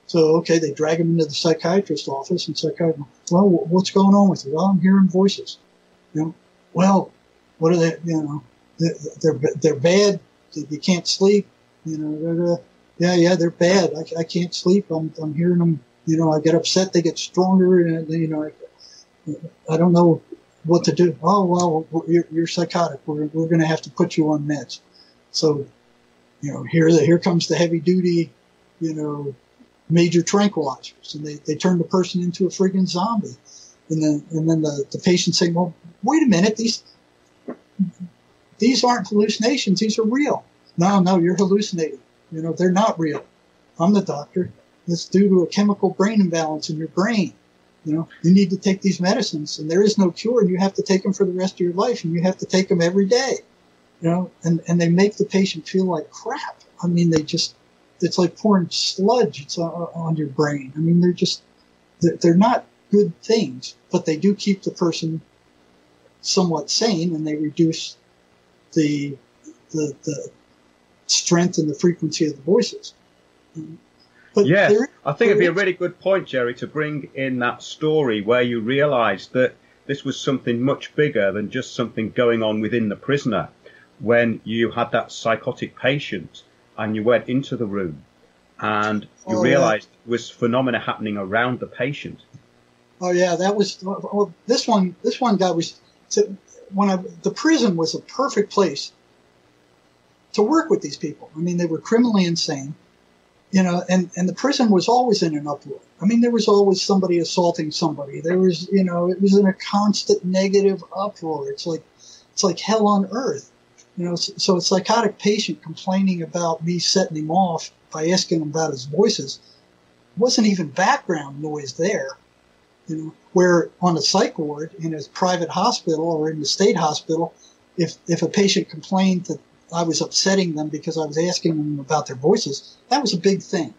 So, okay, they drag him into the psychiatrist's office, and psychiatrist, well, what's going on with you? Well, I'm hearing voices. Well, what are they? They're bad. You can't sleep. Yeah, they're bad. I can't sleep. I'm hearing them. I get upset. They get stronger, and I don't know what to do. Oh, well, you're psychotic. We're going to have to put you on meds. So, here comes the heavy duty, major tranquilizers, and they turn the person into a freaking zombie. And then the patient saying, well, wait a minute, these aren't hallucinations, these are real. No, you're hallucinating. They're not real. I'm the doctor. It's due to a chemical brain imbalance in your brain. You need to take these medicines, and there is no cure, and you have to take them for the rest of your life, and you have to take them every day. And they make the patient feel like crap. I mean, it's like pouring sludge on your brain. I mean, they're not good things, but they do keep the person somewhat sane, and they reduce the strength and the frequency of the voices. But yeah, I think it'd be a really good point, Jerry, to bring in that story where you realised that this was something much bigger than just something going on within the prisoner. When you had that psychotic patient and you went into the room and you realised there was phenomena happening around the patient. Oh yeah, that was this one guy was the prison was a perfect place to work with these people. I mean, they were criminally insane, and the prison was always in an uproar. I mean, there was always somebody assaulting somebody. There was, it was in a constant negative uproar. It's like hell on earth. So a psychotic patient complaining about me setting him off by asking him about his voices wasn't even background noise there. Where on a psych ward in a private hospital or in the state hospital, if a patient complained that I was upsetting them because I was asking them about their voices, that was a big thing.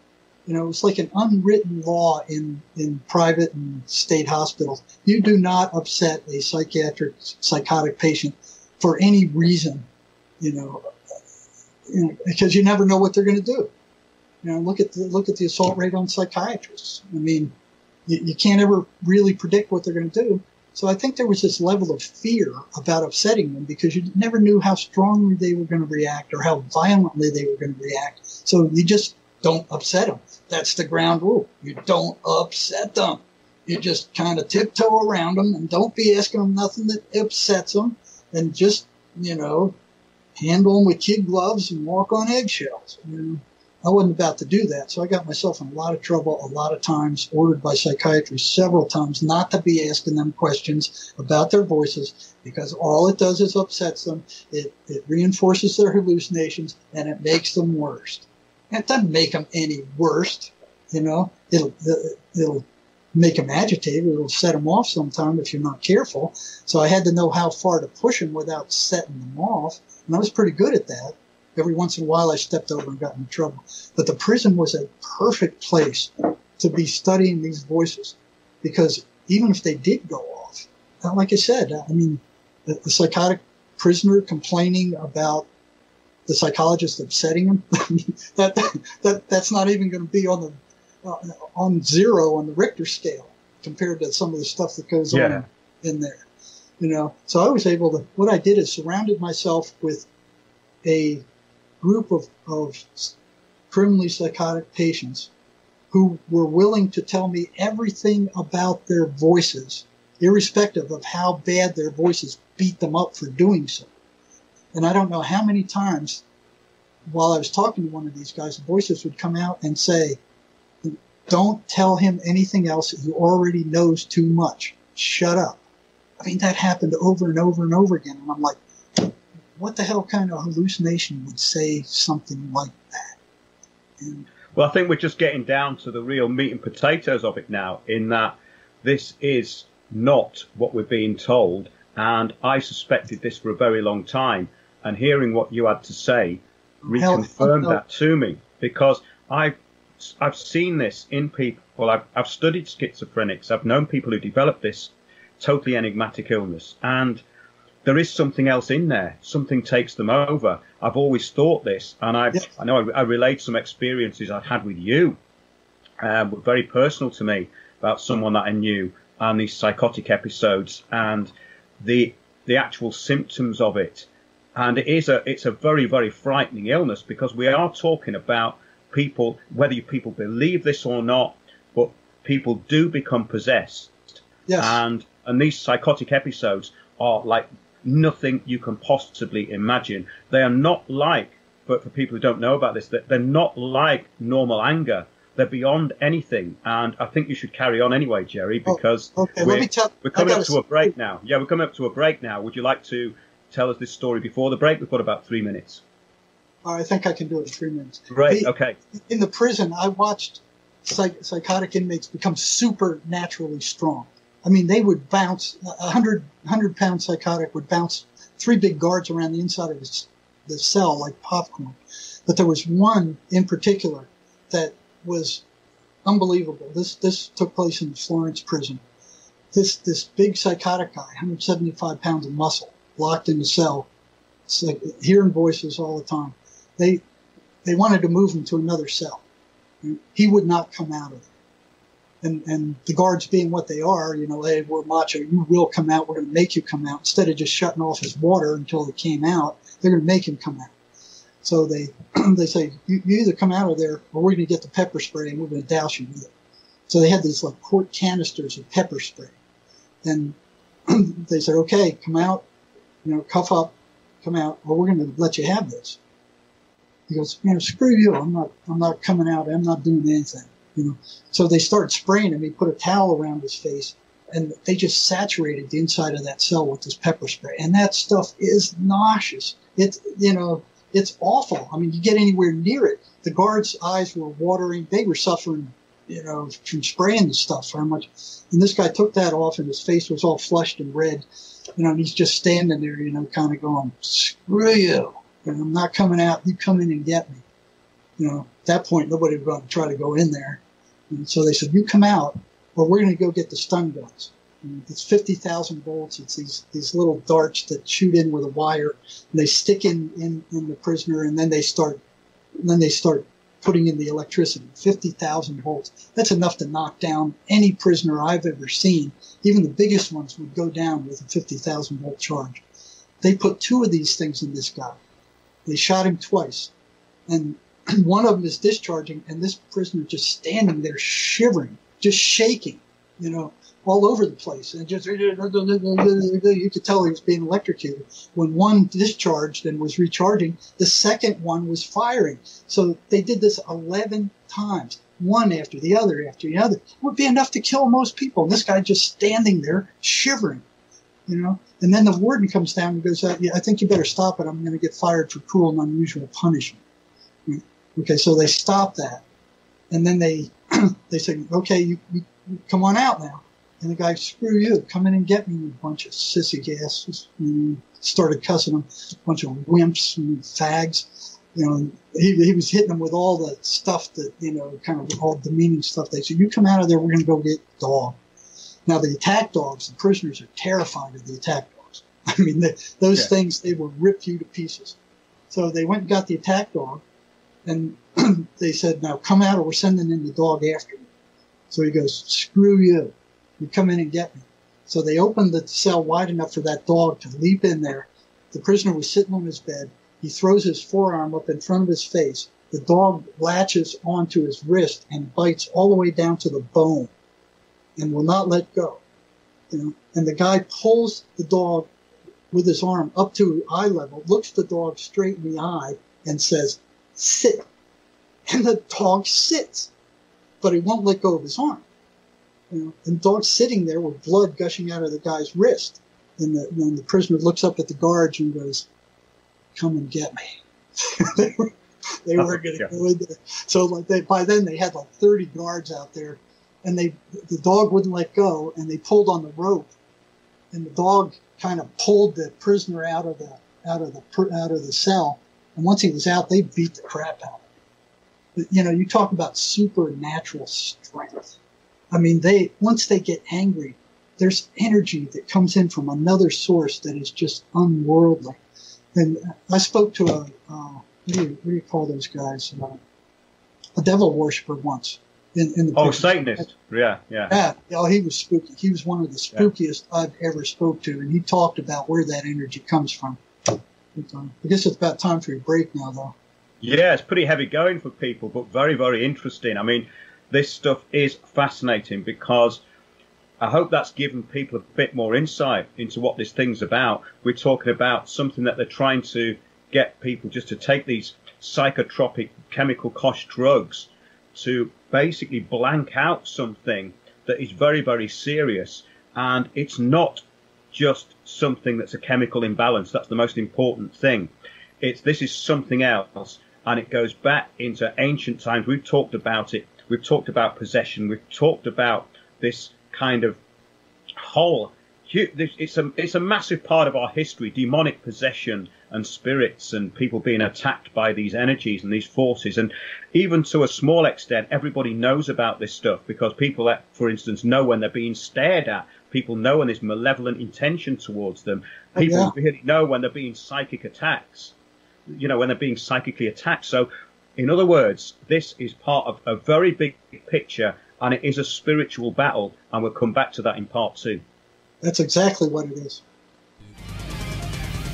It was like an unwritten law in private and state hospitals. You do not upset a psychotic patient for any reason. Because you never know what they're going to do. Look at the assault rate on psychiatrists. I mean, you can't ever really predict what they're going to do. So I think there was this level of fear about upsetting them because you never knew how strongly they were going to react or how violently they were going to react. So you just don't upset them. That's the ground rule. You don't upset them. You just kind of tiptoe around them and don't be asking them nothing that upsets them, and just, handle them with kid gloves and walk on eggshells. I wasn't about to do that, so I got myself in a lot of trouble a lot of times, ordered by psychiatrists several times not to be asking them questions about their voices, because all it does is upsets them. It reinforces their hallucinations, and it makes them worse. It doesn't make them any worse, you know. It'll make them agitated. It'll set them off sometime if you're not careful. So I had to know how far to push them without setting them off, and I was pretty good at that. Every once in a while I stepped over and got in trouble. But the prison was a perfect place to be studying these voices, because even if they did go off, like I said, I mean, the psychotic prisoner complaining about the psychologist upsetting him, that's not even going to be on zero on the Richter scale compared to some of the stuff that goes on in there, you know. So I was able to, what I did is surrounded myself with a group of criminally psychotic patients who were willing to tell me everything about their voices, irrespective of how bad their voices beat them up for doing so. And I don't know how many times while I was talking to one of these guys, the voices would come out and say, don't tell him anything else. He already knows too much. Shut up. I mean, that happened over and over and over again. And I'm like, what the hell kind of hallucination would say something like that? And, well, I think we're just getting down to the real meat and potatoes of it now, in that this is not what we're being told. And I suspected this for a very long time. And hearing what you had to say reconfirmed that to me, because I've seen this in people. I've studied schizophrenics. I've known people who develop this totally enigmatic illness, and there is something else in there. Something takes them over. I've always thought this, and I know I relate some experiences I had with you, were very personal to me, about someone that I knew and these psychotic episodes and the actual symptoms of it. And it's a very, very frightening illness, because we are talking about people, whether people believe this or not, but people do become possessed. Yes. And these psychotic episodes are like nothing you can possibly imagine. They are not like, for people who don't know about this, they're not like normal anger. They're beyond anything. And I think you should carry on anyway, Jerry, because we're coming up to a break now. Yeah, we're coming up to a break now. Would you like to tell us this story before the break? We've got about 3 minutes. I think I can do it in 3 minutes. Right, okay. In the prison, I watched psychotic inmates become supernaturally strong. I mean, they would bounce, 100-pound psychotic would bounce 3 big guards around the inside of the cell like popcorn. But there was one in particular that was unbelievable. This took place in the Florence prison. This big psychotic guy, 175 pounds of muscle, locked in the cell, like hearing voices all the time. They wanted to move him to another cell. He would not come out of it. And the guards being what they are, you know, hey, we're macho, you will come out, we're going to make you come out. Instead of just shutting off his water until he came out, they're going to make him come out. So they say, you either come out of there or we're going to get the pepper spray and we're going to douse you with it. So they had these like quart canisters of pepper spray. And they said, okay, come out, you know, cuff up, come out, or we're going to let you have this. He goes, you know, screw you, I'm not coming out, I'm not doing anything. You know, so they started spraying him. He put a towel around his face, and they just saturated the inside of that cell with this pepper spray. And that stuff is nauseous. It's awful. I mean, you get anywhere near it, the guards' eyes were watering. They were suffering, you know, from spraying the stuff so much. And this guy took that off, and his face was all flushed and red. You know, and he's just standing there, you know, kind of going, screw you. And I'm not coming out. You come in and get me. You know, at that point, nobody was going to try to go in there. And so they said, you come out, or we're going to go get the stun guns. And it's 50,000 volts. It's these little darts that shoot in with a wire, and they stick in the prisoner, and then they start putting in the electricity. 50,000 volts. That's enough to knock down any prisoner I've ever seen. Even the biggest ones would go down with a 50,000 volt charge. They put 2 of these things in this guy. They shot him twice, and one of them is discharging, and this prisoner just standing there shivering, just shaking, you know, all over the place. And just, you could tell he was being electrocuted. When one discharged and was recharging, the second one was firing. So they did this 11 times, one after the other after the other. It would be enough to kill most people. And this guy just standing there shivering, you know. And then the warden comes down and goes, yeah, I think you better stop it. I'm going to get fired for cruel and unusual punishment. Okay, so they stopped that. And then they said, okay, you come on out now. And the guy, screw you, come in and get me, you bunch of sissy asses. And started cussing them, a bunch of wimps and fags. You know, he was hitting them with all the stuff that, you know, kind of all demeaning stuff. They said, you come out of there, we're going to go get the dog. Now, the attack dogs, the prisoners are terrified of the attack dogs. I mean, those things, they will rip you to pieces. So they went and got the attack dog, and they said, now come out or we're sending in the dog after you. So he goes, screw you. You come in and get me. So they opened the cell wide enough for that dog to leap in there. The prisoner was sitting on his bed. He throws his forearm up in front of his face. The dog latches onto his wrist and bites all the way down to the bone and will not let go. You know, and the guy pulls the dog with his arm up to eye level, looks the dog straight in the eye, and says, sit. And the dog sits, but he won't let go of his arm. You know, and the dog's sitting there with blood gushing out of the guy's wrist. And the prisoner looks up at the guards and goes, come and get me. They weren't going to go in there. So like by then they had like 30 guards out there, and the dog wouldn't let go, and they pulled on the rope, and the dog kind of pulled the prisoner out of the cell. And once he was out, they beat the crap out of him. But, you know, you talk about supernatural strength. I mean, once they get angry, there's energy that comes in from another source that is just unworldly. And I spoke to what do you call those guys? A devil worshiper once. In the Satanist. Yeah. Yeah. Oh, he was spooky. He was one of the spookiest I've ever spoke to, and he talked about where that energy comes from. I guess it's about time for a break now, though. Yeah, it's pretty heavy going for people, but very, very interesting. I mean, this stuff is fascinating because I hope that's given people a bit more insight into what this thing's about. We're talking about something that they're trying to get people just to take these psychotropic chemical kosh drugs to basically blank out something that is very, very serious. And it's not just something that's a chemical imbalance. That's the most important thing. This is something else, and it goes back into ancient times. We've talked about it. We've talked about possession. We've talked about this kind of whole. It's a massive part of our history, demonic possession and spirits and people being attacked by these energies and these forces. And even to a small extent, everybody knows about this stuff because people, for instance, know when they're being stared at. People know when there's malevolent intention towards them. People really know when they're being psychic attacks, you know, when they're being psychically attacked. So, in other words, this is part of a very big picture, and it is a spiritual battle, and we'll come back to that in part 2. That's exactly what it is.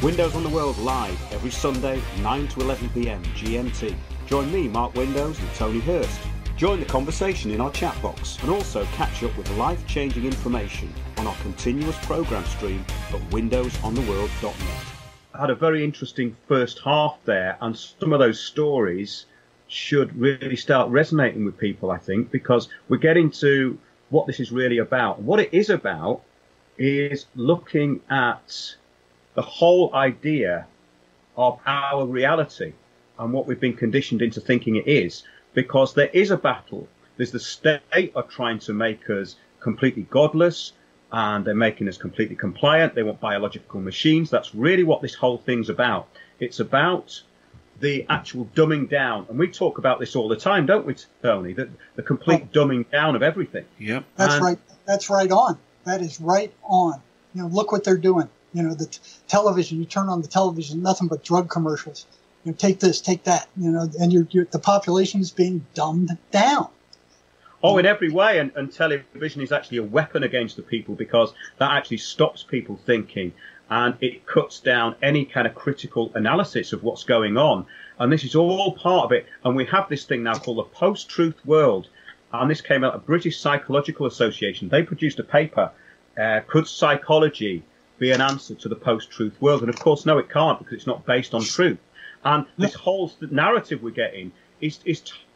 Windows on the World live every Sunday, 9 to 11 p.m. GMT. Join me, Mark Windows, and Tony Hurst. Join the conversation in our chat box, and also catch up with life-changing information on our continuous program stream at windowsontheworld.net. I had a very interesting first half there, and some of those stories should really start resonating with people, I think, because we're getting to what this is really about. What it is about is looking at the whole idea of our reality and what we've been conditioned into thinking it is, because there is a battle. There's the state are trying to make us completely godless, and they're making us completely compliant. They want biological machines. That's really what this whole thing's about. It's about the actual dumbing down. And we talk about this all the time, don't we, Tony? The complete dumbing down of everything. Yep. That's right. That's right on. That is right on. You know, look what they're doing. You know, the television, you turn on the television, nothing but drug commercials. You know, take this, take that, you know, and the population is being dumbed down. Oh, in every way. And television is actually a weapon against the people, because that actually stops people thinking, and it cuts down any kind of critical analysis of what's going on. And this is all part of it. And we have this thing now called the post-truth world. And this came out of the British Psychological Association. They produced a paper, Could Psychology Be an Answer to the Post-Truth World? And of course, no, it can't, because it's not based on truth. And this whole narrative we're getting is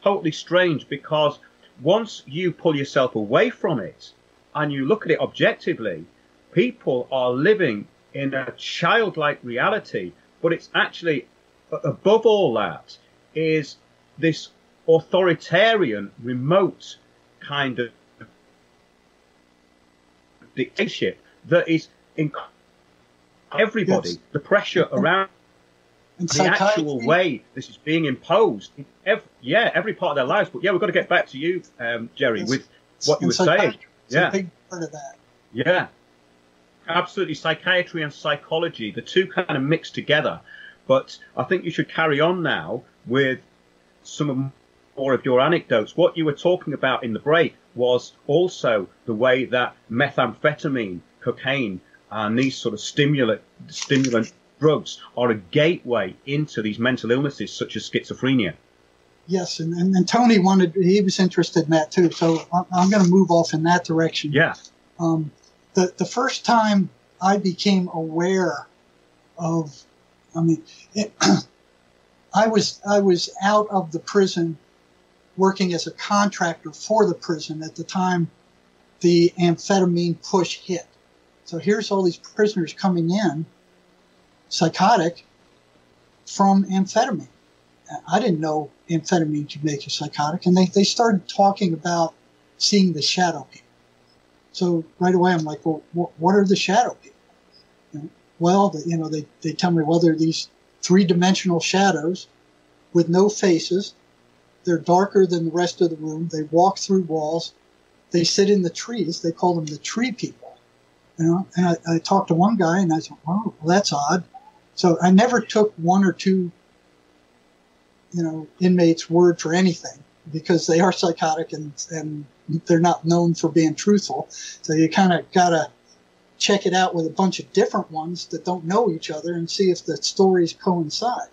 totally strange, because once you pull yourself away from it and you look at it objectively, people are living in a childlike reality. But it's actually, above all that, is this authoritarian, remote kind of dictatorship that is in everybody. Yes. The pressure around the actual way this is being imposed in every part of their lives. But we've got to get back to you, Jerry, with what you were saying. Yeah, a big part of that. Yeah, absolutely. Psychiatry and psychology, the two kind of mix together. But I think you should carry on now with some more of your anecdotes. What you were talking about in the break was also the way that methamphetamine, cocaine, and these sort of stimulant drugs are a gateway into these mental illnesses such as schizophrenia. Yes, and Tony he was interested in that too, so I'm going to move off in that direction. Yeah. The first time I became aware of, I was out of the prison working as a contractor for the prison at the time the amphetamine push hit. So here's all these prisoners coming in, psychotic, from amphetamine. I didn't know amphetamine could make you psychotic, and they started talking about seeing the shadow people. So right away I'm like, well, what are the shadow people? Well, they tell me, well, they're these three-dimensional shadows with no faces. They're darker than the rest of the room. They walk through walls. They sit in the trees. They call them the tree people. And I talked to one guy, and I said, oh, well, that's odd. So I never took one or two, inmates' word for anything, because they are psychotic and they're not known for being truthful. So you kind of got to check it out with a bunch of different ones that don't know each other and see if the stories coincide.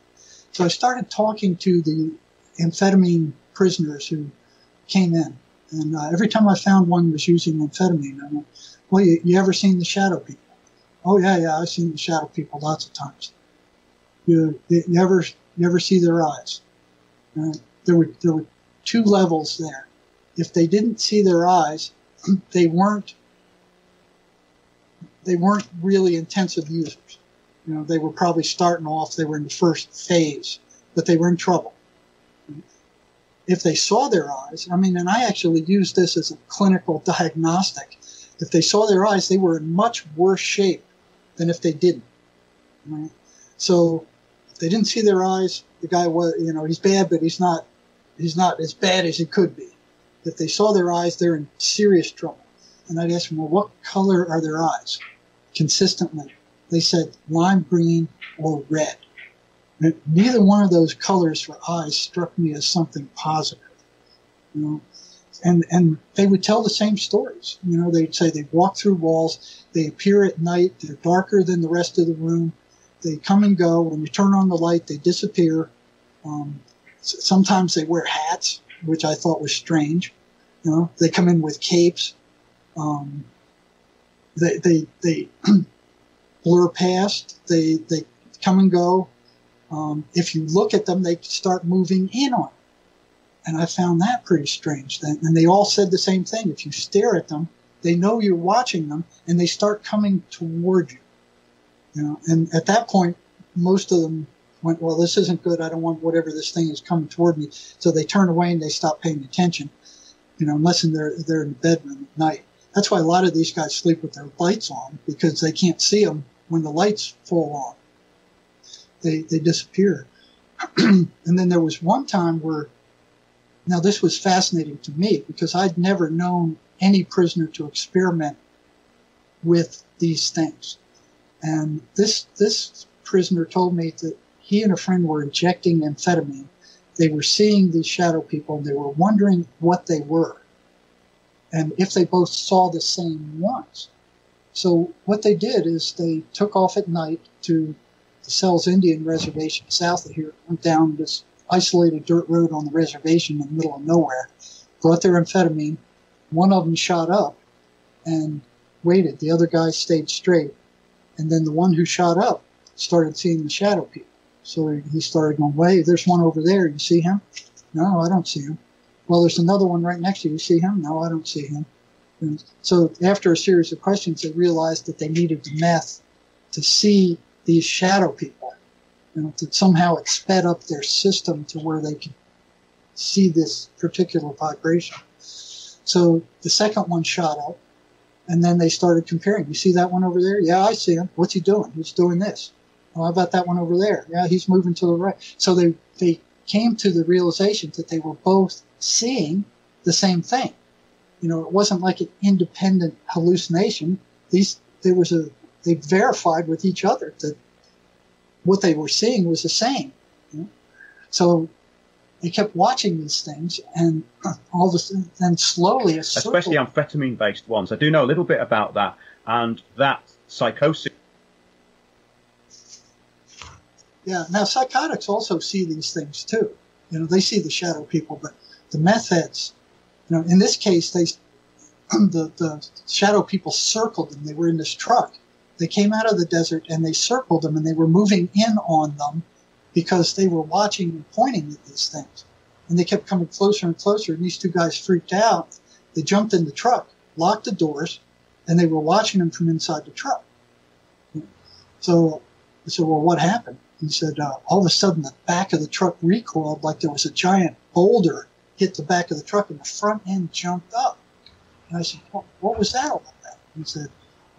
So I started talking to the amphetamine prisoners who came in. And every time I found one was using amphetamine, I went, well, you ever seen the shadow people? Oh, yeah, I've seen the shadow people lots of times. You ever see their eyes? There were two levels there. If they didn't see their eyes, they weren't really intensive users. They were probably starting off, they were in the first phase, but they were in trouble. If they saw their eyes, and I actually used this as a clinical diagnostic. If they saw their eyes, they were in much worse shape than if they didn't. Right? So if they didn't see their eyes, the guy was, he's bad, but he's not as bad as he could be. If they saw their eyes, they're in serious trouble. And I'd ask them, well, what color are their eyes? Consistently, they said lime green or red. And neither one of those colors for eyes struck me as something positive. And they would tell the same stories. They'd say they walk through walls, they appear at night, they're darker than the rest of the room, they come and go. When you turn on the light, they disappear. Sometimes they wear hats, which I thought was strange. They come in with capes. They blur past. They come and go. If you look at them, they start moving in on you. And I found that pretty strange. And they all said the same thing. If you stare at them, they know you're watching them, and they start coming toward you. And at that point, most of them went, well, this isn't good. I don't want whatever this thing is coming toward me. So they turn away and they stop paying attention, unless they're in the bedroom at night. That's why a lot of these guys sleep with their lights on, because they can't see them when the lights fall on. They disappear. And then there was one time where, now this was fascinating to me because I'd never known any prisoner to experiment with these things. And this prisoner told me that he and a friend were injecting amphetamine. They were seeing these shadow people, and they were wondering what they were and if they both saw the same ones. So what they did is they took off at night to the Sells Indian Reservation south of here, went down this isolated dirt road on the reservation in the middle of nowhere, brought their amphetamine. One of them shot up and waited. The other guy stayed straight. And then the one who shot up started seeing the shadow people. So he started going, wait, there's one over there. You see him? No, I don't see him. Well, there's another one right next to you. You see him? No, I don't see him. And so after a series of questions, they realized that they needed the meth to see these shadow people. That somehow it sped up their system to where they could see this particular vibration. So the second one shot up, and then they started comparing. You see that one over there? Yeah, I see him. What's he doing? He's doing this. Well, how about that one over there? Yeah, he's moving to the right. So they came to the realization that they were both seeing the same thing. You know, it wasn't like an independent hallucination. They verified with each other that what they were seeing was the same. You know? So they kept watching these things, and all of a sudden, then slowly, especially amphetamine-based ones. I do know a little bit about that, and that psychosis. Yeah. Now, psychotics also see these things too. You know, they see the shadow people, but the meth heads, you know, in this case, the shadow people circled them. They were in this truck. They came out of the desert and they circled them, and they were moving in on them because they were watching and pointing at these things. And they kept coming closer and closer, and these two guys freaked out. They jumped in the truck, locked the doors, and they were watching them from inside the truck. So I said, well, what happened? He said, all of a sudden the back of the truck recoiled like there was a giant boulder hit the back of the truck, and the front end jumped up. And I said, what was that all about? He said,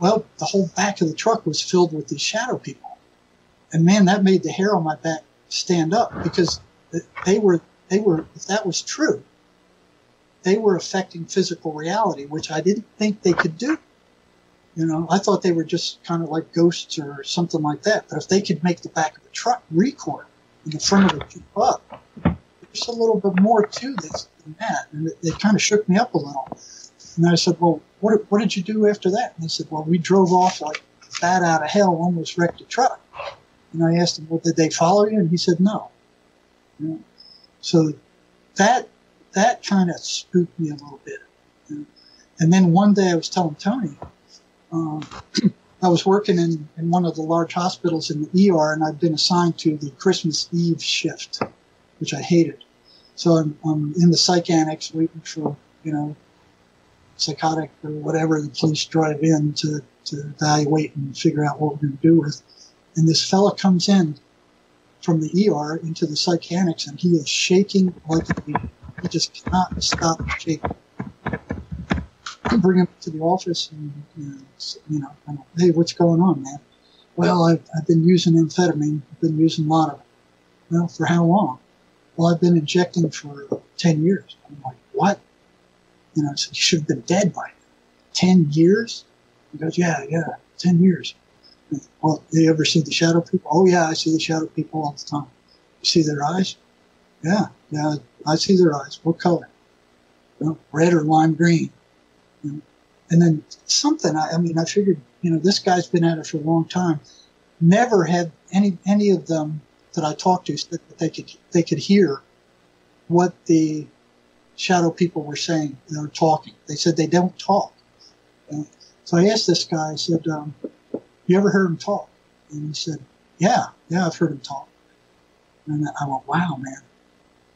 well, the whole back of the truck was filled with these shadow people. And man, that made the hair on my back stand up, because they were, if that was true, they were affecting physical reality, which I didn't think they could do. You know, I thought they were just kind of like ghosts or something like that. But if they could make the back of the truck recoil and the front of it jump up, there's a little bit more to this than that. And it kind of shook me up a little. And I said, well, what did you do after that? And they said, well, we drove off like a bat out of hell, almost wrecked the truck. And I asked him, well, did they follow you? And he said, no. You know? So that kind of spooked me a little bit. You know? And then one day I was telling Tony, I was working in one of the large hospitals in the ER, and I'd been assigned to the Christmas Eve shift, which I hated. So I'm in the psych annex waiting for, you know, psychotic or whatever the police drive in to evaluate and figure out what we're going to do with. And this fella comes in from the ER into the psych annex, and he is shaking like a baby. He just cannot stop shaking. I bring him to the office, and you know, I'm like, hey, what's going on, man? Well, I've been using amphetamine. I've been using a lot of it. Well, for how long? Well, I've been injecting for 10 years. I'm like, what? You know, I said, you should have been dead by now. 10 years? He goes, yeah, 10 years. Well, do you ever see the shadow people? Oh, yeah, I see the shadow people all the time. You see their eyes? Yeah, I see their eyes. What color? You know, red or lime green. You know? And then something, I figured, you know, this guy's been at it for a long time. Never had any of them that I talked to said that they could hear what the shadow people were saying. They were talking. They said they don't talk. So I asked this guy, I said, you ever heard him talk? And he said, yeah, I've heard him talk. And I went, wow, man.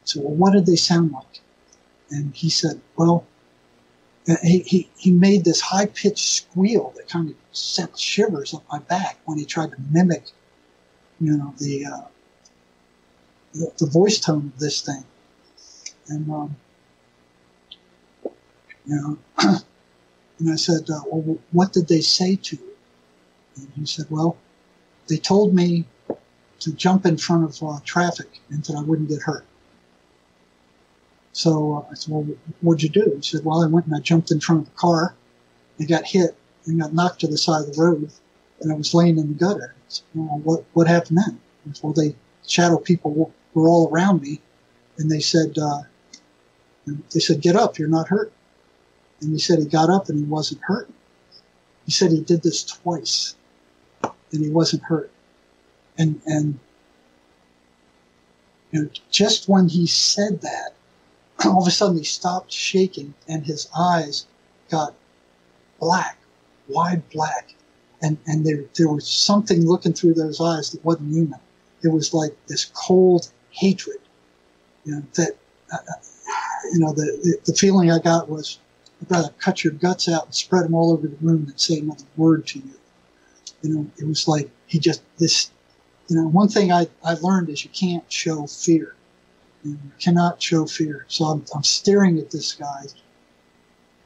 So, well, what did they sound like? And he said, well, he made this high-pitched squeal that kind of sent shivers up my back when he tried to mimic, you know, the voice tone of this thing. And, you know, and I said, well, what did they say to you? And he said, well, they told me to jump in front of traffic and that I wouldn't get hurt. So I said, well, what'd you do? He said, well, I went and I jumped in front of the car and got hit and got knocked to the side of the road, and I was laying in the gutter. I said, well, what happened then? He said, well, shadow people were all around me, and they said, get up, you're not hurt. And he said he got up and he wasn't hurt. He said he did this twice and he wasn't hurt. And you know, just when he said that, all of a sudden he stopped shaking and his eyes got black, wide black. And there was something looking through those eyes that wasn't human. It was like this cold hatred, you know, that, you know, the feeling I got was, I'd rather cut your guts out and spread them all over the room than say another word to you. You know, it was like you know, one thing I learned is you can't show fear. You cannot show fear. So I'm staring at this guy,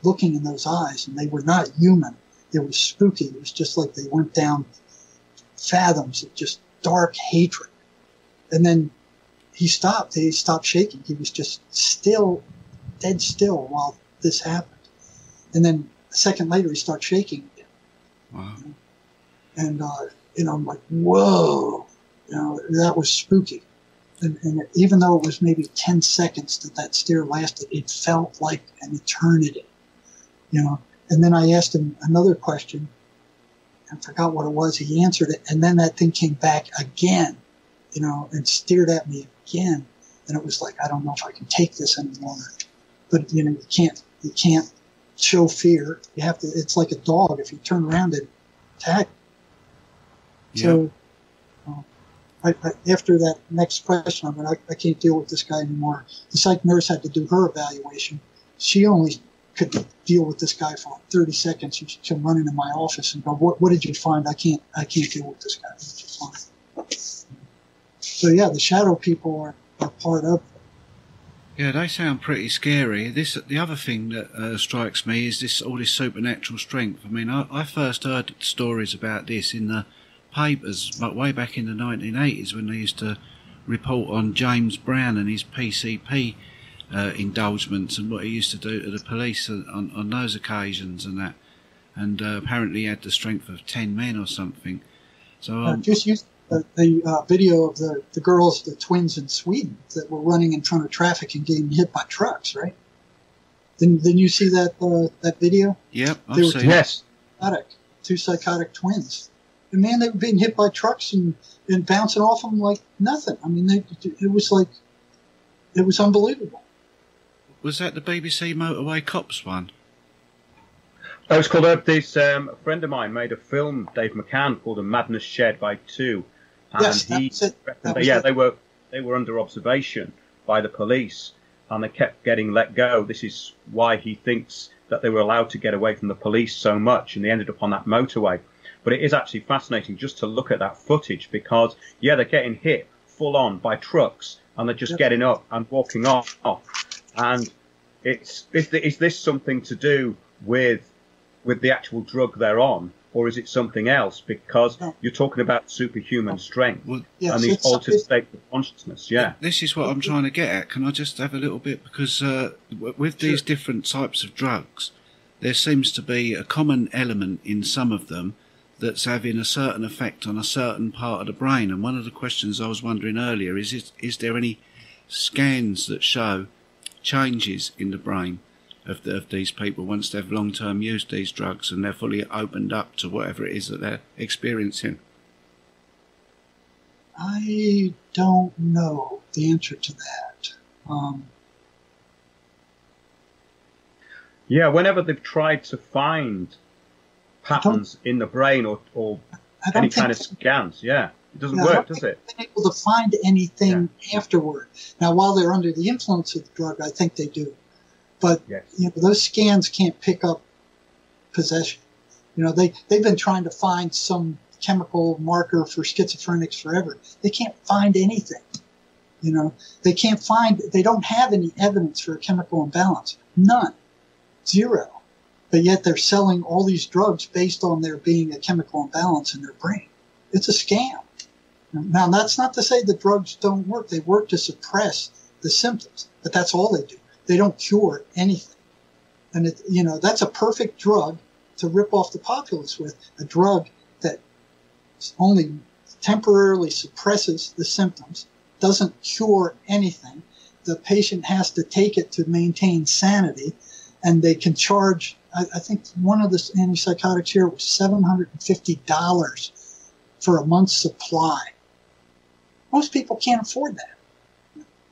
looking in those eyes, and they were not human. It was spooky. It was just like they went down fathoms of just dark hatred. And then he stopped. He stopped shaking. He was just still, dead still while this happened. And then a second later, he started shaking again. Wow. And, I'm like, whoa, that was spooky. And even though it was maybe 10 seconds that stare lasted, it felt like an eternity, And then I asked him another question. I forgot what it was. He answered it. And then that thing came back again, and stared at me again. And it was like, I don't know if I can take this anymore. But, you can't show fear. You have to, it's like a dog. If you turn around and attack. Yeah. So, after that next question, I can't deal with this guy anymore. The psych nurse had to do her evaluation. She only could deal with this guy for 30 seconds. She'd come run into my office and go, what did you find? I can't deal with this guy. So yeah, the shadow people are part of it. Yeah, they sound pretty scary. The other thing that strikes me is all this supernatural strength. I mean, I first heard stories about this in the papers, but way back in the 1980s when they used to report on James Brown and his PCP indulgements and what he used to do to the police on those occasions and that. And apparently he had the strength of 10 men or something. So just use the video of the girls, the twins in Sweden that were running in front of traffic and getting hit by trucks, right? Didn't you see that video? Yep, I've seen it. Yes. Two psychotic twins. And man, they were being hit by trucks and bouncing off them like nothing. I mean, it was unbelievable. Was that the BBC Motorway Cops one? It was called a friend of mine made a film, Dave McCann, called A Madness Shared by Two. And yes, they were under observation by the police and they kept getting let go. This is why he thinks that they were allowed to get away from the police so much, and they ended up on that motorway. But it is actually fascinating just to look at that footage because, yeah, they're getting hit full on by trucks and they're just getting up and walking off. And is this something to do with the actual drug they're on, or is it something else? Because you're talking about superhuman strength and these altered states of consciousness. Yeah. This is what I'm trying to get at. Can I just have a little bit? Because with these different types of drugs, there seems to be a common element in some of them that's having a certain effect on a certain part of the brain. And one of the questions I was wondering earlier is there any scans that show changes in the brain of these people once they've long-term used these drugs and they're fully opened up to whatever it is that they're experiencing? I don't know the answer to that. Yeah, whenever they've tried to find patterns in the brain or any kind of scans, it doesn't work, does it? They're able to find anything afterward. Now, while they're under the influence of the drug, I think they do. But those scans can't pick up possession. They've been trying to find some chemical marker for schizophrenics forever. They can't find anything. They don't have any evidence for a chemical imbalance. None. Zero. But yet they're selling all these drugs based on there being a chemical imbalance in their brain. It's a scam. Now, that's not to say the drugs don't work. They work to suppress the symptoms, but that's all they do. They don't cure anything. And, that's a perfect drug to rip off the populace with, a drug that only temporarily suppresses the symptoms, doesn't cure anything. The patient has to take it to maintain sanity, and they can charge, I think one of the antipsychotics here was $750 for a month's supply. Most people can't afford that.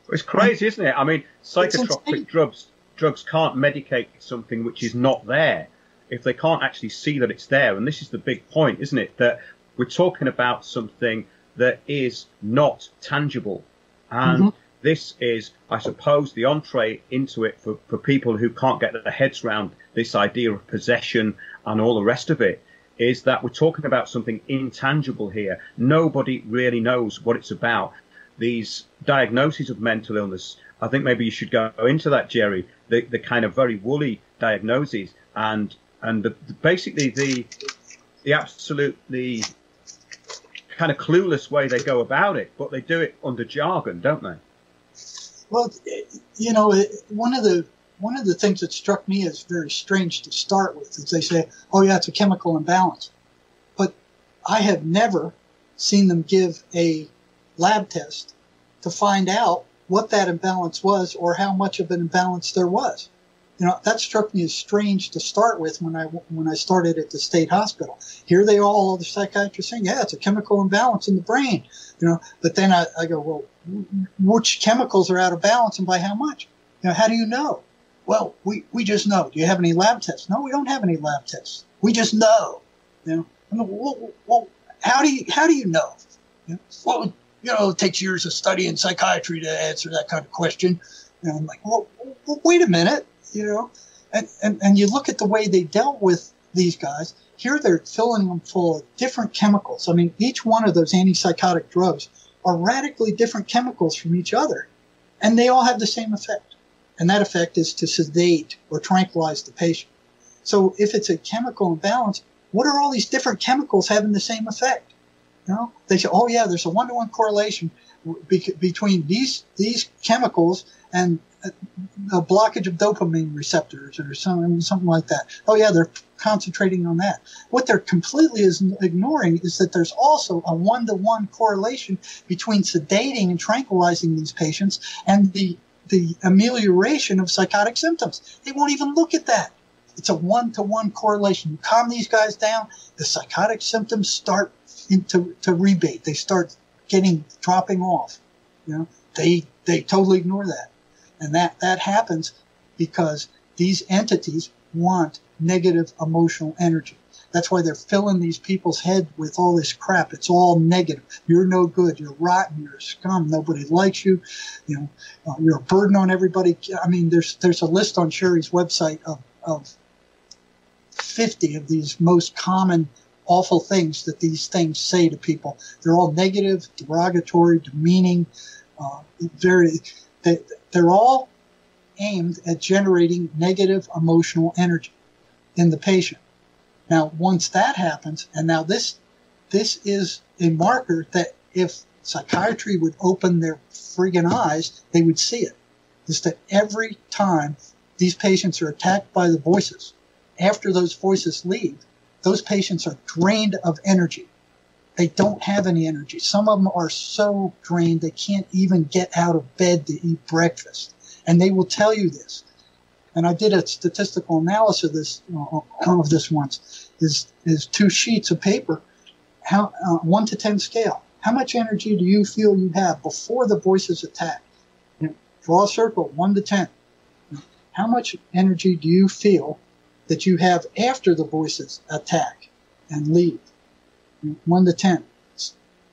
It's crazy, isn't it? I mean, psychotropic drugs can't medicate something which is not there if they can't actually see that it's there. And this is the big point, isn't it? That we're talking about something that is not tangible. And this is, I suppose, the entree into it for people who can't get their heads around this idea of possession and all the rest of it, is that we're talking about something intangible here. Nobody really knows what it's about. these diagnoses of mental illness. I think maybe you should go into that, Jerry, the kind of very woolly diagnoses and basically the absolutely kind of clueless way they go about it, but they do it under jargon, don't they? Well, you know, one of the things that struck me as very strange to start with is they say, oh yeah, it's a chemical imbalance. But I have never seen them give a lab test to find out what that imbalance was or how much of an imbalance there was. You know, that struck me as strange to start with when I started at the state hospital. Here they all the psychiatrists saying, yeah, it's a chemical imbalance in the brain. You know, but then I go, well, which chemicals are out of balance and by how much? You know, how do you know? Well, we just know. Do you have any lab tests? No, we don't have any lab tests. We just know. You know, I mean, well, how do you know? You know, well, you know, it takes years of studying psychiatry to answer that kind of question. And I'm like, well, wait a minute. You know, and you look at the way they dealt with these guys. Here they're filling them full of different chemicals. I mean, each one of those antipsychotic drugs are radically different chemicals from each other, and they all have the same effect. And that effect is to sedate or tranquilize the patient. So if it's a chemical imbalance, what are all these different chemicals having the same effect? You know, they say, oh yeah, there's a 1-to-1 correlation between these chemicals and a blockage of dopamine receptors or something like that. Oh yeah, they're concentrating on that. What they're completely ignoring is that there's also a 1-to-1 correlation between sedating and tranquilizing these patients and the amelioration of psychotic symptoms. They won't even look at that. It's a 1-to-1 correlation. You calm these guys down, the psychotic symptoms start to rebate. They start dropping off. You know, they totally ignore that. And that happens because these entities want negative emotional energy. That's why they're filling these people's head with all this crap. It's all negative. You're no good. You're rotten. You're a scum. Nobody likes you. You know, you're a burden on everybody. I mean, there's a list on Sherry's website of 50 of these most common awful things that these things say to people. They're all negative, derogatory, demeaning, they're all aimed at generating negative emotional energy in the patient. Now, once that happens, and now this is a marker that if psychiatry would open their friggin' eyes, they would see it. Is that every time these patients are attacked by the voices, after those voices leave, those patients are drained of energy. They don't have any energy. Some of them are so drained they can't even get out of bed to eat breakfast. And they will tell you this. And I did a statistical analysis of this once. Is 2 sheets of paper, 1 to 10 scale. How much energy do you feel you have before the voices attack? You know, draw a circle, 1 to 10. How much energy do you feel that you have after the voices attack and leave? 1 to 10.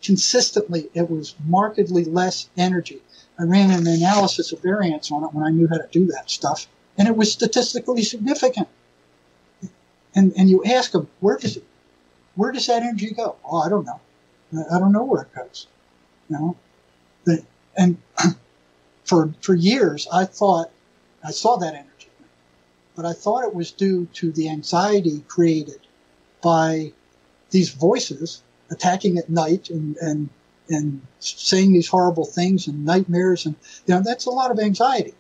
Consistently, it was markedly less energy. I ran an analysis of variance on it when I knew how to do that stuff, and it was statistically significant. And you ask them, where does that energy go? Oh, I don't know. I don't know where it goes. You know, and for years I thought I saw that energy, but I thought it was due to the anxiety created by these voices attacking at night and saying these horrible things and nightmares, and you know, that's a lot of anxiety.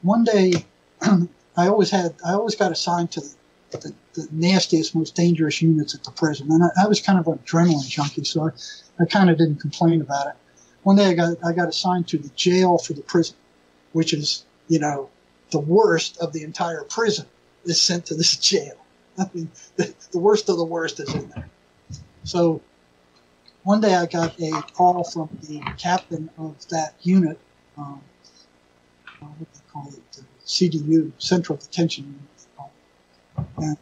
One day, I always got assigned to the nastiest, most dangerous units at the prison, and I was kind of an adrenaline junkie, so I kind of didn't complain about it. One day, I got assigned to the jail for the prison, which is, you know, the worst of the entire prison is sent to this jail. I mean, the worst of the worst is in there. So one day I got a call from the captain of that unit, what do they call it, the CDU, Central Detention Unit.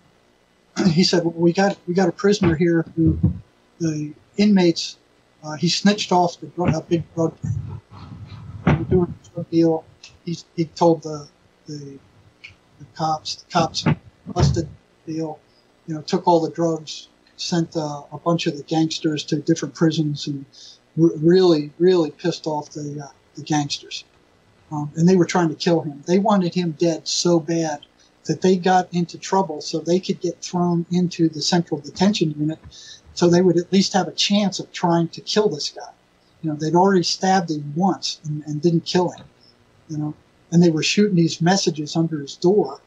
And he said, well, we got a prisoner here who the inmates, he snitched off a big drug deal. We're doing a drug deal. He told the cops busted the deal, you know, took all the drugs, sent a bunch of the gangsters to different prisons, and really, really pissed off the gangsters. And they were trying to kill him. They wanted him dead so bad that they got into trouble so they could get thrown into the central detention unit so they would at least have a chance of trying to kill this guy. You know, they'd already stabbed him once and didn't kill him, you know, and they were shooting these messages under his door.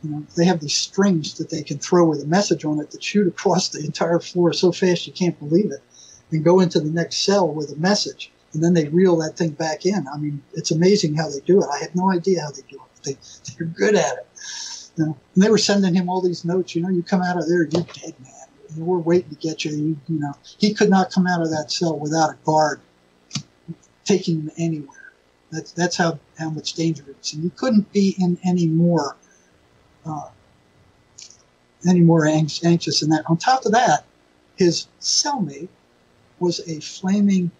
You know, they have these strings that they can throw with a message on it that shoot across the entire floor so fast you can't believe it, and go into the next cell with a message, and then they reel that thing back in. I mean, it's amazing how they do it. I had no idea how they do it, but they're good at it. You know, and they were sending him all these notes. You know, you come out of there, you're dead, man. We're waiting to get you. You know, he could not come out of that cell without a guard taking him anywhere. That's how much danger it is. And you couldn't be in any more anxious than that. On top of that, his cellmate was a flaming,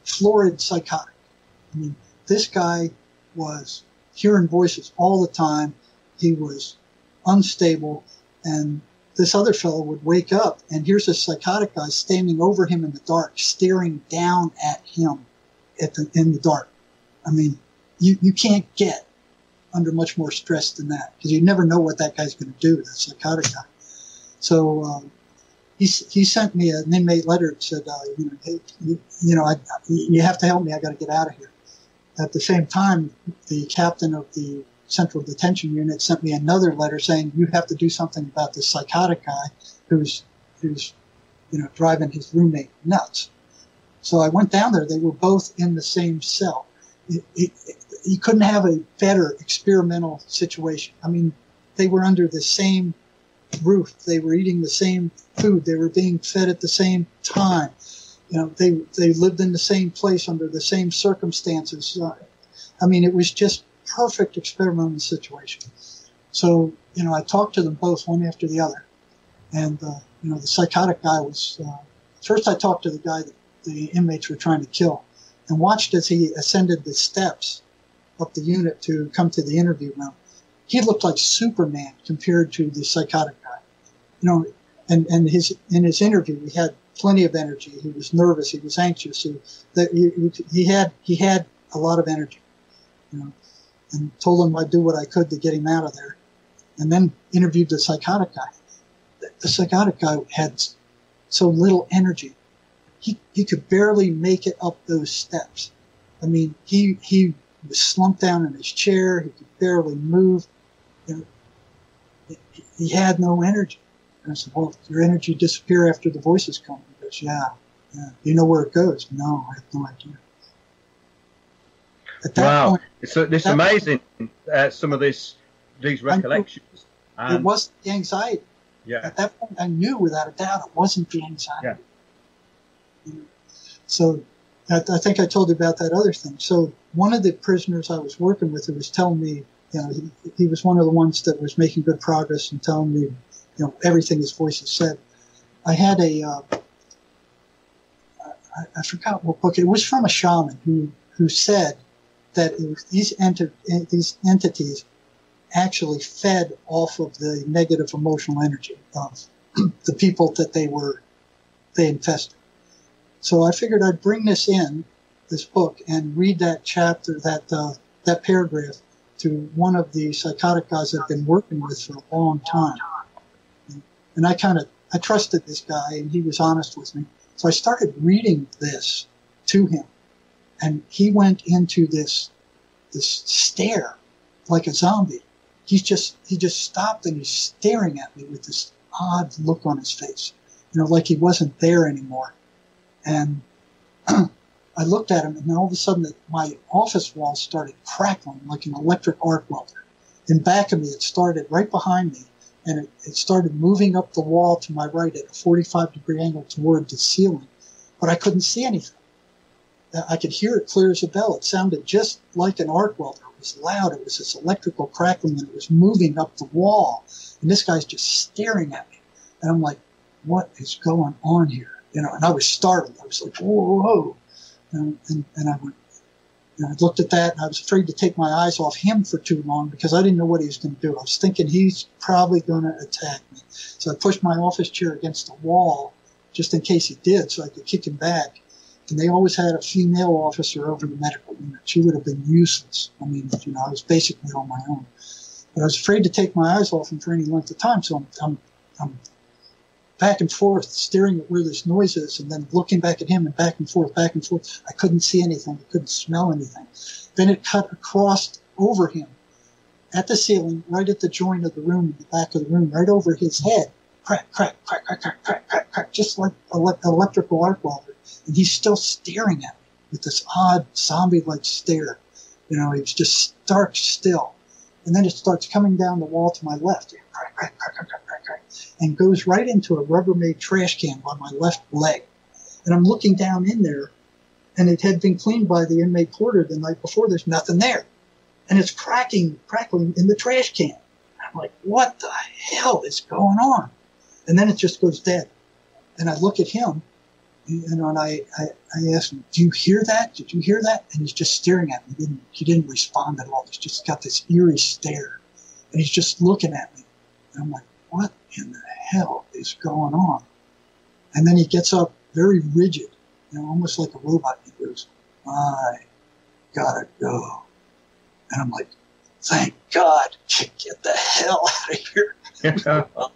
florid psychotic. I mean, this guy was hearing voices all the time. He was unstable, and this other fellow would wake up, and here's this psychotic guy standing over him in the dark, staring down at him in the dark. I mean, you can't get under much more stress than that, because you never know what that guy's going to do, that psychotic guy. So he sent me an inmate letter that said, hey, you have to help me. I got to get out of here. At the same time, the captain of the central detention unit sent me another letter saying, you have to do something about this psychotic guy who's driving his roommate nuts. So I went down there. They were both in the same cell. You couldn't have a better experimental situation. I mean, they were under the same roof. They were eating the same food. They were being fed at the same time. You know, they lived in the same place under the same circumstances. I mean, it was just perfect experimental situation. So, you know, I talked to them both one after the other. And, the psychotic guy was, first I talked to the guy that the inmates were trying to kill, and watched as he ascended the steps up the unit to come to the interview room. He looked like Superman compared to the psychotic guy. You know, and in his interview, he had plenty of energy. He was nervous. He was anxious. He had a lot of energy, you know, and told him I'd do what I could to get him out of there. And then interviewed the psychotic guy. The psychotic guy had so little energy. He could barely make it up those steps. I mean, he was slumped down in his chair. He could barely move. You know, he had no energy. And I said, well, your energy disappear after the voices come. He goes, yeah. You know where it goes? No, I have no idea. At that point, it's amazing, some of these recollections. It wasn't the anxiety. Yeah. At that point, I knew without a doubt it wasn't the anxiety. Yeah. So I think I told you about that other thing. So one of the prisoners I was working with who was telling me, you know, he was one of the ones that was making good progress and telling me, you know, everything his voices said. I had I forgot what book. It was from a shaman who said that it was these entities actually fed off of the negative emotional energy of the people that they infested. So I figured I'd bring this book, and read that chapter, that paragraph, to one of the psychotic guys I've been working with for a long time. And I trusted this guy, and he was honest with me. So I started reading this to him, and he went into this stare like a zombie. He just stopped, and he's staring at me with this odd look on his face, you know, like he wasn't there anymore. And I looked at him, and then all of a sudden my office wall started crackling like an electric arc welder. In back of me, it started right behind me, and it started moving up the wall to my right at a 45-degree angle toward the ceiling. But I couldn't see anything. I could hear it clear as a bell. It sounded just like an arc welder. It was loud. It was this electrical crackling, and it was moving up the wall. And this guy's just staring at me. And I'm like, what is going on here? You know, and I was startled. I was like, whoa, whoa. And I went, I looked at that, and I was afraid to take my eyes off him for too long because I didn't know what he was going to do. I was thinking he's probably going to attack me. So I pushed my office chair against the wall just in case he did, so I could kick him back. And they always had a female officer over the medical unit. She would have been useless. I mean, I was basically on my own. But I was afraid to take my eyes off him for any length of time, so I'm back and forth, staring at where this noise is, and then looking back at him and back and forth, back and forth. I couldn't see anything. I couldn't smell anything. Then it cut across over him at the ceiling, right at the joint of the room, the back of the room, right over his head. Crack, crack, crack, crack, crack, crack, crack, crack, just like electrical arc welder. And he's still staring at me with this odd zombie-like stare. He was just stark still. And then it starts coming down the wall to my left. Crack, crack, crack, crack, crack, crack, crack, and goes right into a Rubbermaid trash can on my left leg. And I'm looking down in there, and it had been cleaned by the inmate porter the night before. There's nothing there. And it's crackling in the trash can. I'm like, what the hell is going on? And then it just goes dead. And I look at him, and I ask him, do you hear that? Did you hear that? And he's just staring at me. He didn't respond at all. He's just got this eerie stare. And he's just looking at me. And I'm like, what in the hell is going on? And then he gets up very rigid, almost like a robot. He goes, I gotta go. And I'm like, thank God, get the hell out of here.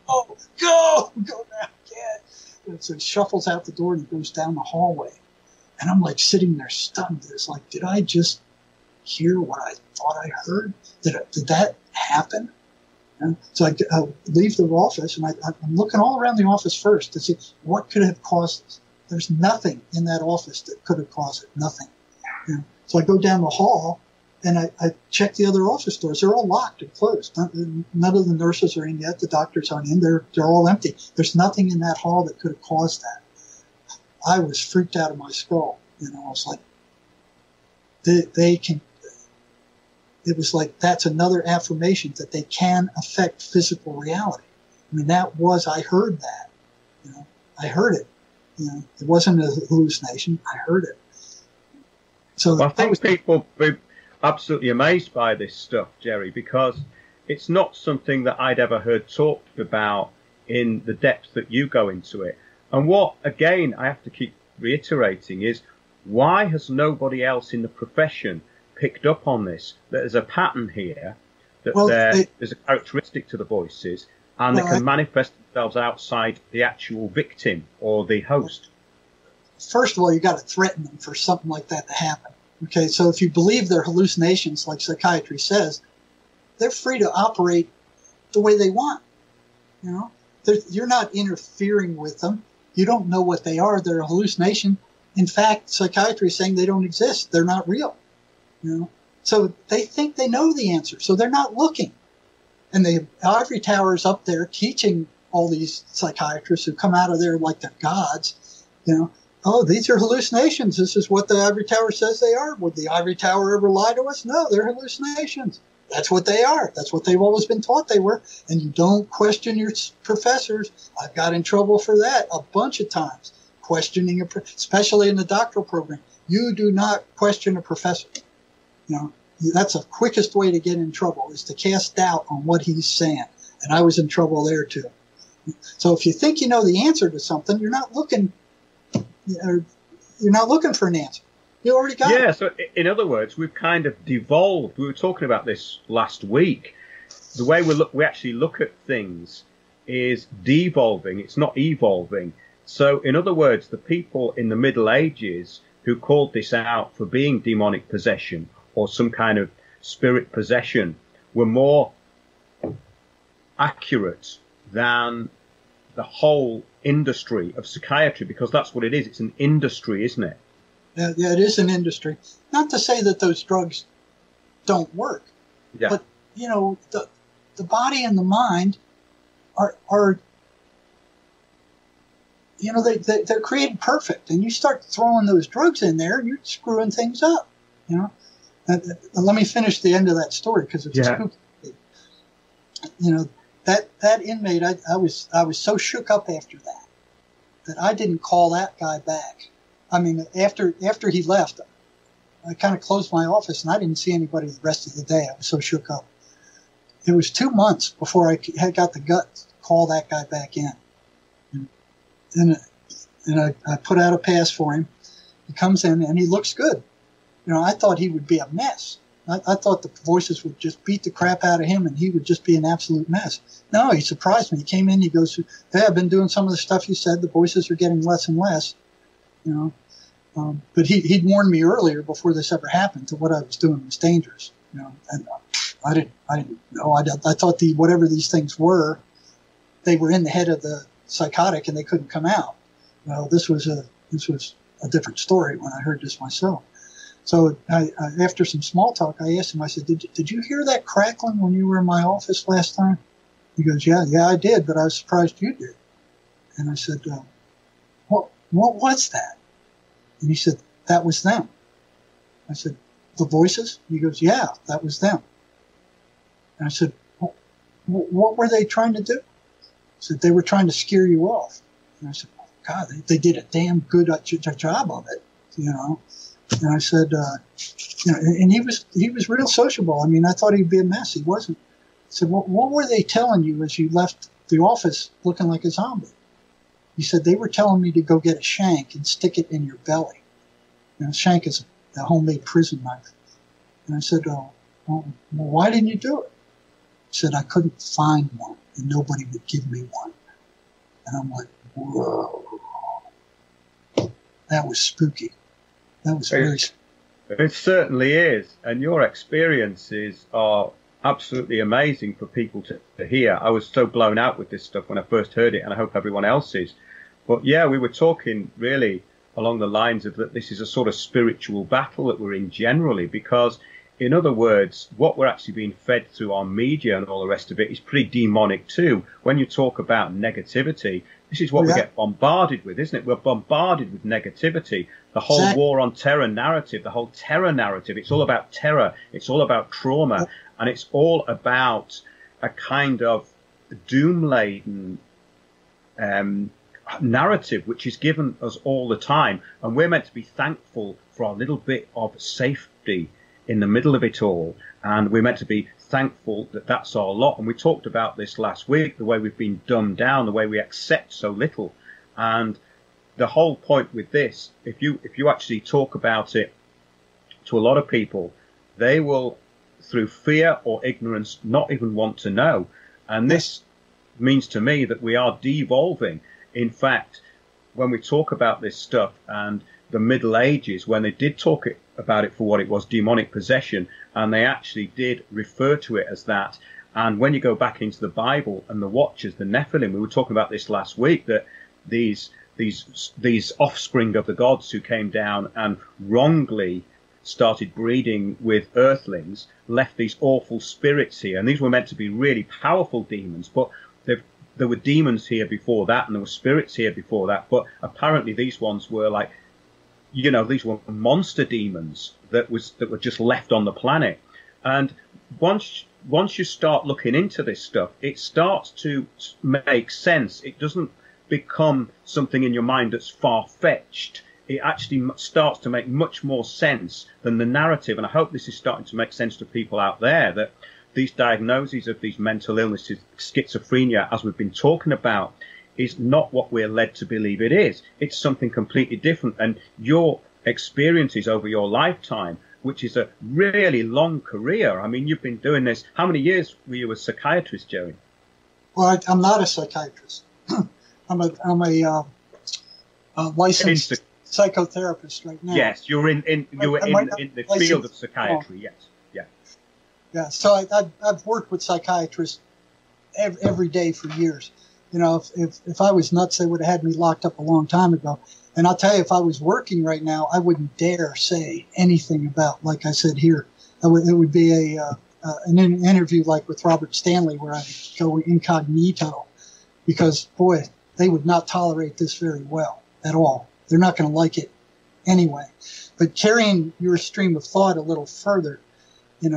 Oh, go now, kid. And so he shuffles out the door and he goes down the hallway. And I'm like sitting there stunned. It's like, did I just hear what I thought I heard? Did that happen? And so I leave the office, and I'm looking all around the office first to see what could have caused this. There's nothing in that office that could have caused it. Nothing. So I go down the hall, and I check the other office doors. They're all locked and closed. None of the nurses are in yet. The doctors aren't in. They're all empty. There's nothing in that hall that could have caused that. I was freaked out of my skull. I was like, they can. It was like that's another affirmation that they can affect physical reality. I mean, I heard that. I heard it. It wasn't a hallucination. I heard it. So well, I think people be absolutely amazed by this stuff, Jerry, because it's not something that I'd ever heard talked about in the depth that you go into it. And what, again, I have to keep reiterating is, why has nobody else in the profession picked up on this? There's a pattern here, that there's a characteristic to the voices, and they can manifest themselves outside the actual victim or the host. First of all, you got to threaten them for something like that to happen. Okay, so if you believe they're hallucinations, like psychiatry says, they're free to operate the way they want. You're not interfering with them. You don't know what they are. They're a hallucination. In fact, psychiatry is saying they don't exist. They're not real. So they think they know the answer, so they're not looking. And the ivory tower is up there teaching all these psychiatrists who come out of there like they're gods, oh, these are hallucinations. This is what the ivory tower says they are. Would the ivory tower ever lie to us? No, they're hallucinations. That's what they are. That's what they've always been taught they were. And you don't question your professors. I've got in trouble for that a bunch of times. Questioning, especially in the doctoral program. You do not question a professor. That's the quickest way to get in trouble, is to cast doubt on what he's saying. And I was in trouble there too. So if you think you know the answer to something, you're not looking for an answer. You already got it. Yeah, so in other words, we've kind of devolved. We were talking about this last week. The way we actually look at things is devolving. It's not evolving. So in other words, the people in the Middle Ages who called this out for being demonic possession or some kind of spirit possession were more accurate than the whole industry of psychiatry, because that's what it is. It's an industry, isn't it? Yeah, it is an industry. Not to say that those drugs don't work, but the body and the mind are they're created perfect, and you start throwing those drugs in there, and you're screwing things up. Let me finish the end of that story because it's spooky. That inmate, I was so shook up after that I didn't call that guy back. I mean, after he left, I kind of closed my office and I didn't see anybody the rest of the day. I was so shook up. It was 2 months before I had got the guts to call that guy back in. And I put out a pass for him. He comes in and he looks good. I thought he would be a mess. I thought the voices would just beat the crap out of him and he would just be an absolute mess. No, he surprised me. He came in, he goes, hey, I've been doing some of the stuff you said. The voices are getting less and less, but he'd warned me earlier before this ever happened to what I was doing was dangerous, and I didn't know. I thought whatever these things were, they were in the head of the psychotic and they couldn't come out. Well, this was a different story when I heard this myself. So after some small talk, I asked him, I said, did you hear that crackling when you were in my office last time? He goes, yeah, I did, but I was surprised you did. And I said, what was that? And he said, that was them. I said, the voices? He goes, yeah, that was them. And I said, what were they trying to do? He said, they were trying to scare you off. And I said, oh, God, they did a damn good job of it, And I said, and he was real sociable. I mean, I thought he'd be a mess. He wasn't. I said, what were they telling you as you left the office looking like a zombie? He said, they were telling me to go get a shank and stick it in your belly. Shank is a homemade prison knife. And I said, well, why didn't you do it? He said, I couldn't find one and nobody would give me one. And I'm like, whoa. That was spooky. That was very spooky. It certainly is. And your experiences are absolutely amazing for people to hear. I was so blown out with this stuff when I first heard it, and I hope everyone else is. But yeah, we were talking really along the lines of that this is a sort of spiritual battle that we're in generally, because in other words, what we're actually being fed through our media and all the rest of it is pretty demonic too. When you talk about negativity, this is what we get bombarded with, isn't it? We're bombarded with negativity. The whole war on terror narrative, the whole terror narrative, it's all about terror. It's all about trauma. And it's all about a kind of doom-laden narrative, which is given us all the time. And we're meant to be thankful for our little bit of safety in the middle of it all. And we're meant to be thankful that that's our lot. And we talked about this last week, the way we've been dumbed down, the way we accept so little. And the whole point with this, if you actually talk about it to a lot of people, they will, through fear or ignorance, not even want to know. And this means to me that we are devolving. In fact, when we talk about this stuff, and the Middle Ages, when they did talk about it for what it was, demonic possession, and they actually did refer to it as that. And when you go back into the Bible and the Watchers, the Nephilim, we were talking about this last week, that these offspring of the gods who came down and wrongly started breeding with earthlings, left these awful spirits here. And these were meant to be really powerful demons, but there were demons here before that, and there were spirits here before that. But apparently these ones were like, these were monster demons that were just left on the planet. And once you start looking into this stuff, it starts to make sense. It doesn't become something in your mind that's far-fetched. It actually starts to make much more sense than the narrative. And I hope this is starting to make sense to people out there, that these diagnoses of these mental illnesses, schizophrenia, as we've been talking about, is not what we're led to believe it is. It's something completely different. And your experiences over your lifetime, which is a really long career. I mean, you've been doing this. How many years were you a psychiatrist, Jerry? Well, I'm not a psychiatrist. I'm a licensed psychotherapist right now. Yes, you were in the field of psychiatry. Yes, yeah. Yeah. So I've worked with psychiatrists every day for years. If I was nuts, they would have had me locked up a long time ago. And I'll tell you, if I was working right now, I wouldn't dare say anything about, like I said here, it would be an interview like with Robert Stanley, where I go incognito, because boy, they would not tolerate this very well at all. They're not going to like it anyway. But carrying your stream of thought a little further, you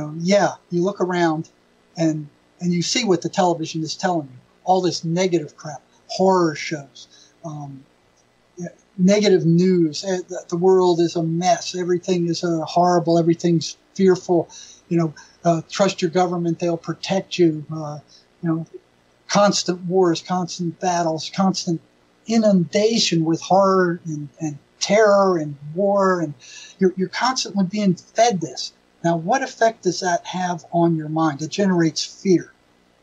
look around and you see what the television is telling you. All this negative crap, horror shows, negative news. The world is a mess. Everything is horrible. Everything's fearful. Trust your government. They'll protect you. Constant wars, constant battles, constant inundation with horror and terror and war, and you're constantly being fed this. Now, what effect does that have on your mind? It generates fear.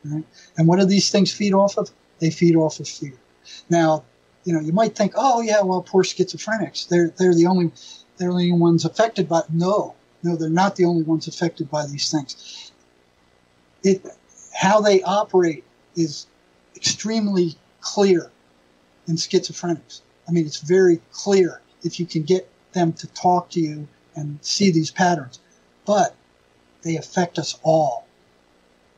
Right? And what do these things feed off of? They feed off of fear. Now, you might think, oh yeah, well, poor schizophrenics. They're the only ones affected by. No, they're not the only ones affected by these things. How they operate is extremely clear in schizophrenics. I mean, it's very clear if you can get them to talk to you and see these patterns. But they affect us all,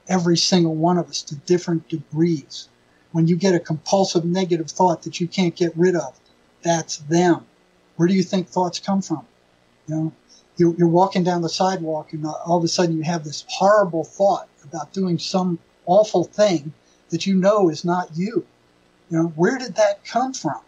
every single one of us, to different degrees. When you get a compulsive negative thought that you can't get rid of, that's them. Where do you think thoughts come from? You're walking down the sidewalk and all of a sudden you have this horrible thought about doing some awful thing that is not you. Where did that come from?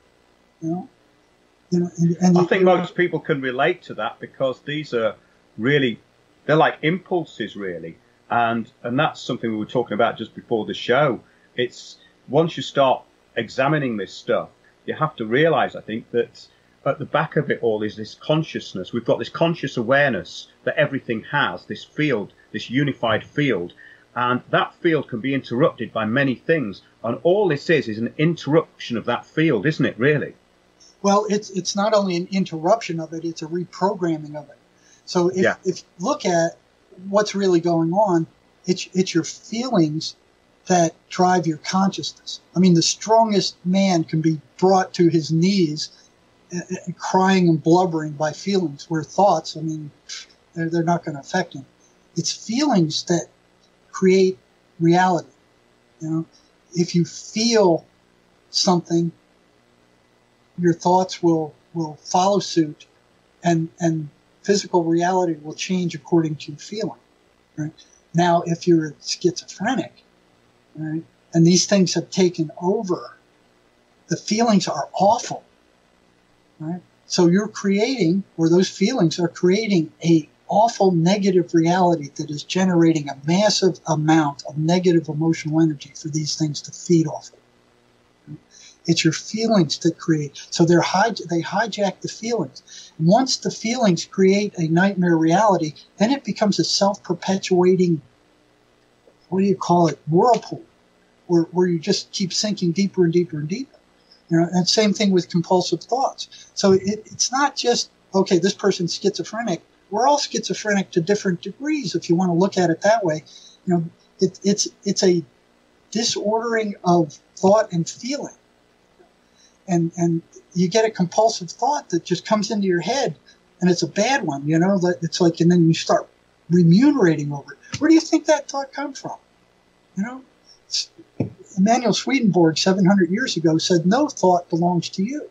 I think most people can relate to that because these are really, they're like impulses really. And that's something we were talking about just before the show. It's once you start examining this stuff, you have to realize, I think, that at the back of it all is this consciousness. We've got this conscious awareness that everything has, this field, this unified field. And that field can be interrupted by many things. And all this is an interruption of that field, isn't it, really? Well, it's not only an interruption of it, it's a reprogramming of it. So if you look at what's really going on, it's your feelings that drive your consciousness. I mean, the strongest man can be brought to his knees crying and blubbering by feelings, where thoughts, I mean, they're not going to affect him. It's feelings that create reality. If you feel something, your thoughts will follow suit, and physical reality will change according to your feeling. Right? Now, if you're schizophrenic, right, and these things have taken over, the feelings are awful. Right? So you're creating, or those feelings are creating, a awful negative reality that is generating a massive amount of negative emotional energy for these things to feed off of. It's your feelings that create. So they hijack the feelings. Once the feelings create a nightmare reality, then it becomes a self-perpetuating, whirlpool, where you just keep sinking deeper and deeper and deeper. And same thing with compulsive thoughts. So it's not just, okay, this person's schizophrenic. We're all schizophrenic to different degrees, if you want to look at it that way. It's a disordering of thought and feeling. And you get a compulsive thought that just comes into your head, and it's a bad one, that it's like, and then you start remunerating over it. Where do you think that thought comes from? Emanuel Swedenborg 700 years ago said, no thought belongs to you.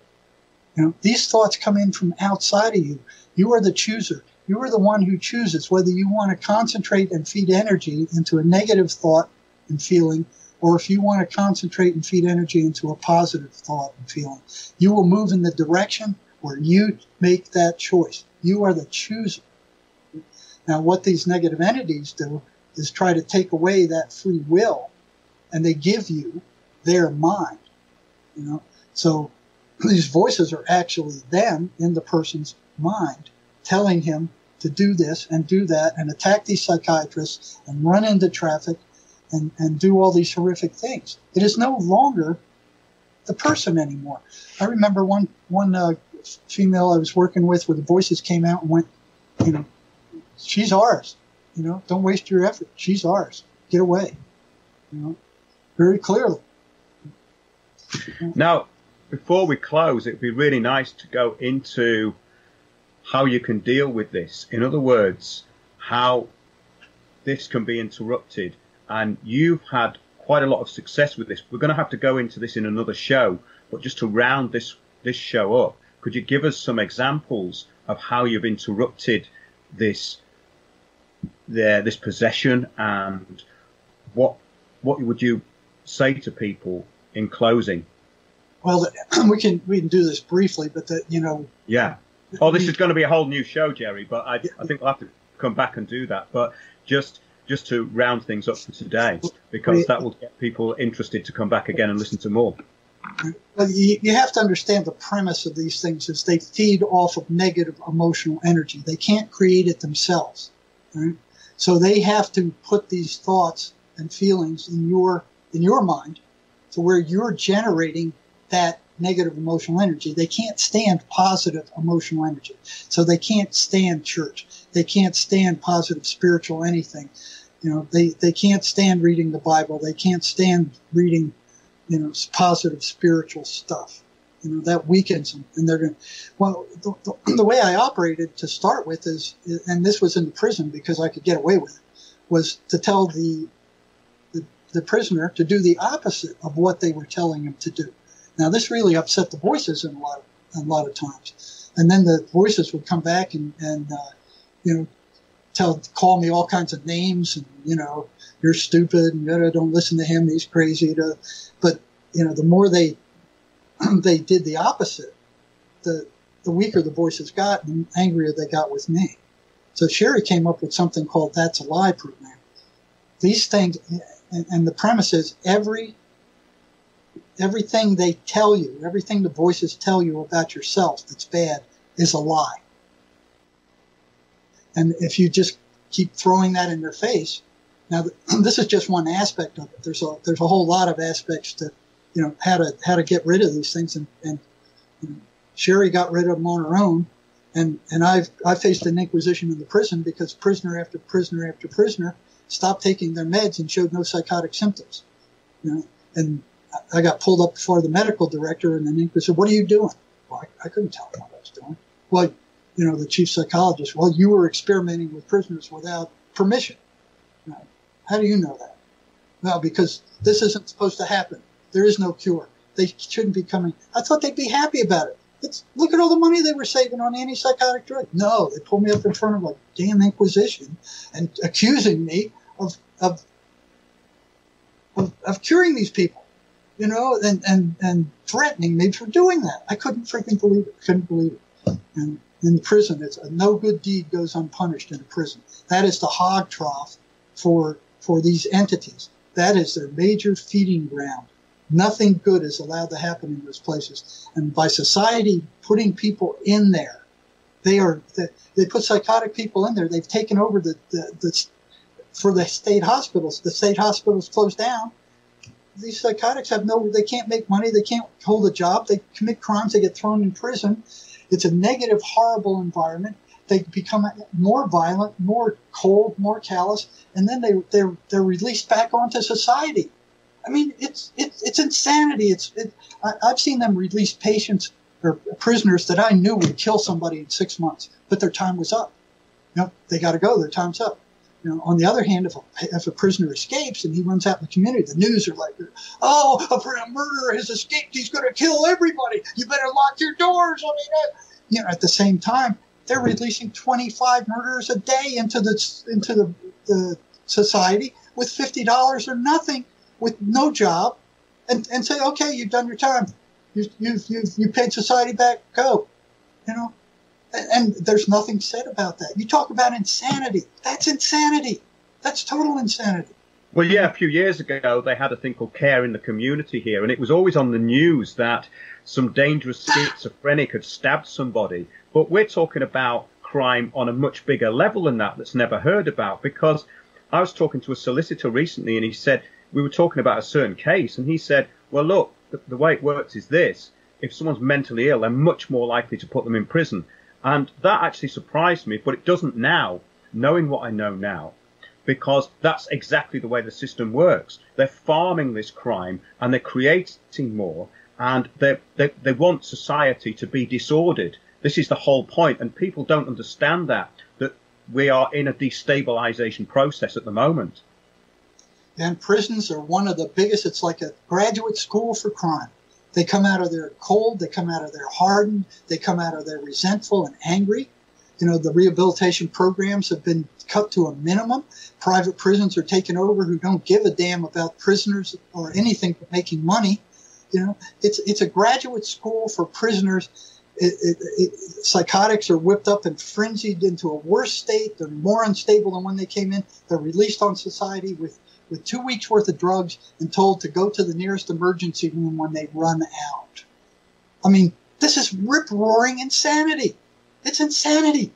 These thoughts come in from outside of you. You are the chooser. You are the one who chooses whether you want to concentrate and feed energy into a negative thought and feeling, or if you want to concentrate and feed energy into a positive thought and feeling. You will move in the direction where you make that choice. You are the chooser. Now, what these negative entities do is try to take away that free will, and they give you their mind. So these voices are actually them in the person's mind, telling him to do this and do that and attack these psychiatrists and run into traffic and do all these horrific things. It is no longer the person anymore. I remember one female I was working with where the voices came out and went, she's ours. Don't waste your effort. She's ours. Get away. Very clearly. Now, before we close, it would be really nice to go into how you can deal with this. In other words, how this can be interrupted. And you've had quite a lot of success with this. We're going to have to go into this in another show, but just to round this show up, could you give us some examples of how you've interrupted this possession, and what would you say to people in closing? Well, we can do this briefly, but Yeah. Oh, this is going to be a whole new show, Jerry, but I think we'll have to come back and do that. But just to round things up for today, because that will get people interested to come back again and listen to more. But you have to understand the premise of these things is they feed off of negative emotional energy. They can't create it themselves. Right? So they have to put these thoughts and feelings in your mind to where you're generating that negative emotional energy. They can't stand positive emotional energy. So they can't stand church. They can't stand positive spiritual anything. They can't stand reading the Bible. They can't stand reading, positive spiritual stuff. That weakens them. And they're going to, well, the way I operated to start with is, and this was in the prison because I could get away with it, was to tell the prisoner to do the opposite of what they were telling him to do. Now, this really upset the voices in a lot of times. And then the voices would come back and call me all kinds of names and, you're stupid and don't listen to him. He's crazy. But, the more they did the opposite, the weaker the voices got and the angrier they got with me. So Sherry came up with something called That's a Lie program. These things, and the premise is everything they tell you, everything the voices tell you about yourself that's bad is a lie. And if you just keep throwing that in their face, now this is just one aspect of it. There's a whole lot of aspects to, how to get rid of these things. And Sherry got rid of them on her own. And I faced an inquisition in the prison because prisoner after prisoner after prisoner stopped taking their meds and showed no psychotic symptoms. And I got pulled up before the medical director and the inquisitor said, "What are you doing?" Well, I couldn't tell him what I was doing. Well, the chief psychologist, well, you were experimenting with prisoners without permission. How do you know that? Well, because this isn't supposed to happen. There is no cure. They shouldn't be coming. I thought they'd be happy about it. Look at all the money they were saving on antipsychotic drugs. No, they pulled me up in front of a damn inquisition and accusing me of curing these people, and threatening me for doing that. I couldn't freaking believe it. Couldn't believe it. And in prison, it's no good deed goes unpunished in a prison. That is the hog trough for these entities. That is their major feeding ground. Nothing good is allowed to happen in those places. And by society putting people in there, they put psychotic people in there. They've taken over for the state hospitals. The state hospitals closed down. These psychotics they can't make money. They can't hold a job. They commit crimes. They get thrown in prison. It's a negative, horrible environment. They become more violent, more cold, more callous, and then they're released back onto society. I mean, it's insanity. I've seen them release patients or prisoners that I knew would kill somebody in 6 months, but their time was up. They got to go. Their time's up. On the other hand, if a prisoner escapes and he runs out in the community, the news are like, "Oh, a murderer has escaped. He's going to kill everybody. You better lock your doors." I mean, at the same time, they're releasing 25 murderers a day into the society with $50 or nothing, with no job, and say, "Okay, you've done your time. You paid society back. Go." And there's nothing said about that. You talk about insanity. That's insanity. That's total insanity. Well, yeah, a few years ago, they had a thing called Care in the Community here, and it was always on the news that some dangerous schizophrenic had stabbed somebody. But we're talking about crime on a much bigger level than that's never heard about, because I was talking to a solicitor recently, and he said, we were talking about a certain case, and he said, well, look, the way it works is this. If someone's mentally ill, they're much more likely to put them in prison. And that actually surprised me, but it doesn't now, knowing what I know now, because that's exactly the way the system works. They're farming this crime and they're creating more, and they want society to be disordered. This is the whole point, and people don't understand that we are in a destabilization process at the moment. And prisons are one of the biggest. It's like a graduate school for crime. They come out of there cold. They come out of there hardened. They come out of there resentful and angry. The rehabilitation programs have been cut to a minimum. Private prisons are taken over who don't give a damn about prisoners or anything but making money. It's a graduate school for prisoners. Psychotics are whipped up and frenzied into a worse state. They're more unstable than when they came in. They're released on society with with 2 weeks worth of drugs and told to go to the nearest emergency room when they run out. I mean, this is rip-roaring insanity. It's insanity.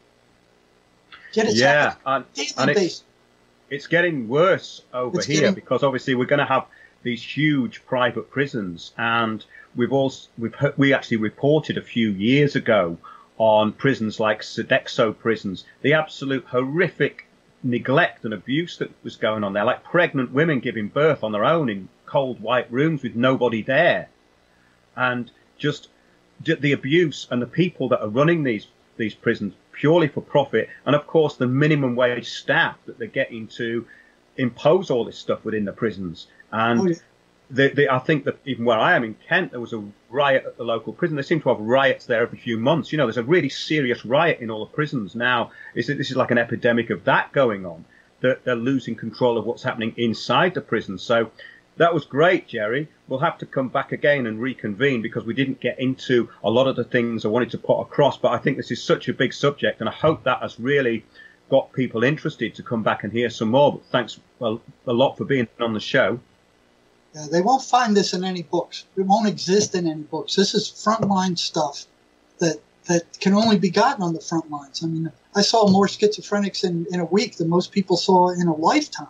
Yet it's it's getting worse over here because obviously we're going to have these huge private prisons, and we actually reported a few years ago on prisons like Sodexo prisons, the absolute horrific neglect and abuse that was going on there, like pregnant women giving birth on their own in cold white rooms with nobody there, and just the abuse and the people that are running these prisons purely for profit, and of course the minimum wage staff that they're getting to impose all this stuff within the prisons. And I think that even where I am in Kent, there was a riot at the local prison. They seem to have riots there every few months. You know, there's a really serious riot in all the prisons now. This is like an epidemic of that going on, that they're losing control of what's happening inside the prison. So that was great, Jerry. We'll have to come back again and reconvene because we didn't get into a lot of the things I wanted to put across. But I think this is such a big subject, and I hope that has really got people interested to come back and hear some more. But thanks a lot for being on the show. Yeah, they won't find this in any books. It won't exist in any books. This is frontline stuff that can only be gotten on the front lines. I mean, I saw more schizophrenics in a week than most people saw in a lifetime.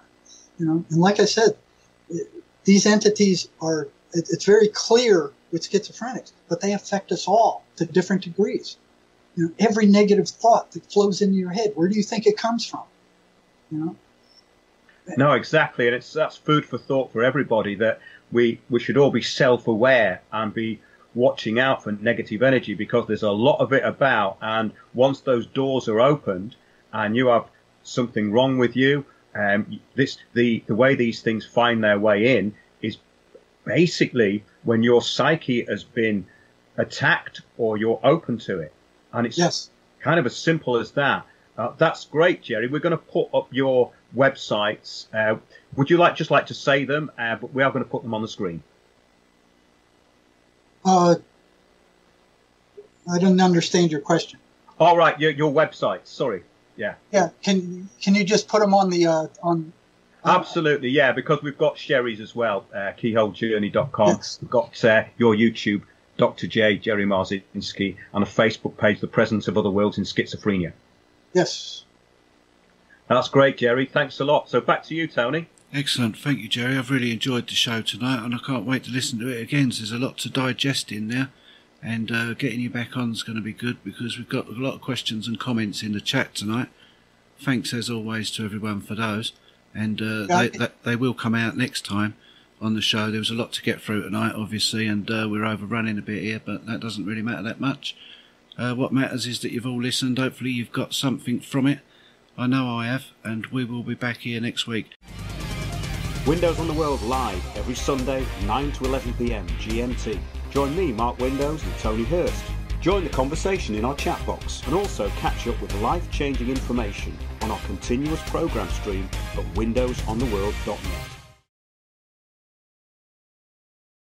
You know, and like I said, these entities are, it's very clear with schizophrenics, but they affect us all to different degrees. You know, every negative thought that flows into your head, where do you think it comes from? You know? No, exactly. And that's food for thought for everybody, that we should all be self-aware and be watching out for negative energy, because there's a lot of it about. And once those doors are opened and you have something wrong with you, the way these things find their way in is basically when your psyche has been attacked or you're open to it. And it's kind of as simple as that. That's great, Jerry. We're going to put up your websites. Would you like to say them? But we are going to put them on the screen. I didn't understand your question. All right, your websites. Sorry. Yeah. Yeah. Can you just put them on the on? Absolutely, yeah. Because we've got Sherry's as well. Keyholejourney.com. Yes. We've got your YouTube, Dr. J, Jerry Marzinski, and a Facebook page, The Presence of Other Worlds in Schizophrenia. Yes. That's great, Jerry. Thanks a lot. So back to you, Tony. Excellent. Thank you, Jerry. I've really enjoyed the show tonight, and I can't wait to listen to it again. So there's a lot to digest in there, and getting you back on is going to be good, because we've got a lot of questions and comments in the chat tonight. Thanks, as always, to everyone for those. And they will come out next time on the show. There was a lot to get through tonight, obviously, and we're overrunning a bit here, but that doesn't really matter that much. What matters is that you've all listened. Hopefully you've got something from it. I know I have, and we will be back here next week. Windows on the World live every Sunday, 9 to 11 p.m. GMT. Join me, Mark Windows, and Tony Hurst. Join the conversation in our chat box, and also catch up with life-changing information on our continuous program stream at windowsontheworld.net.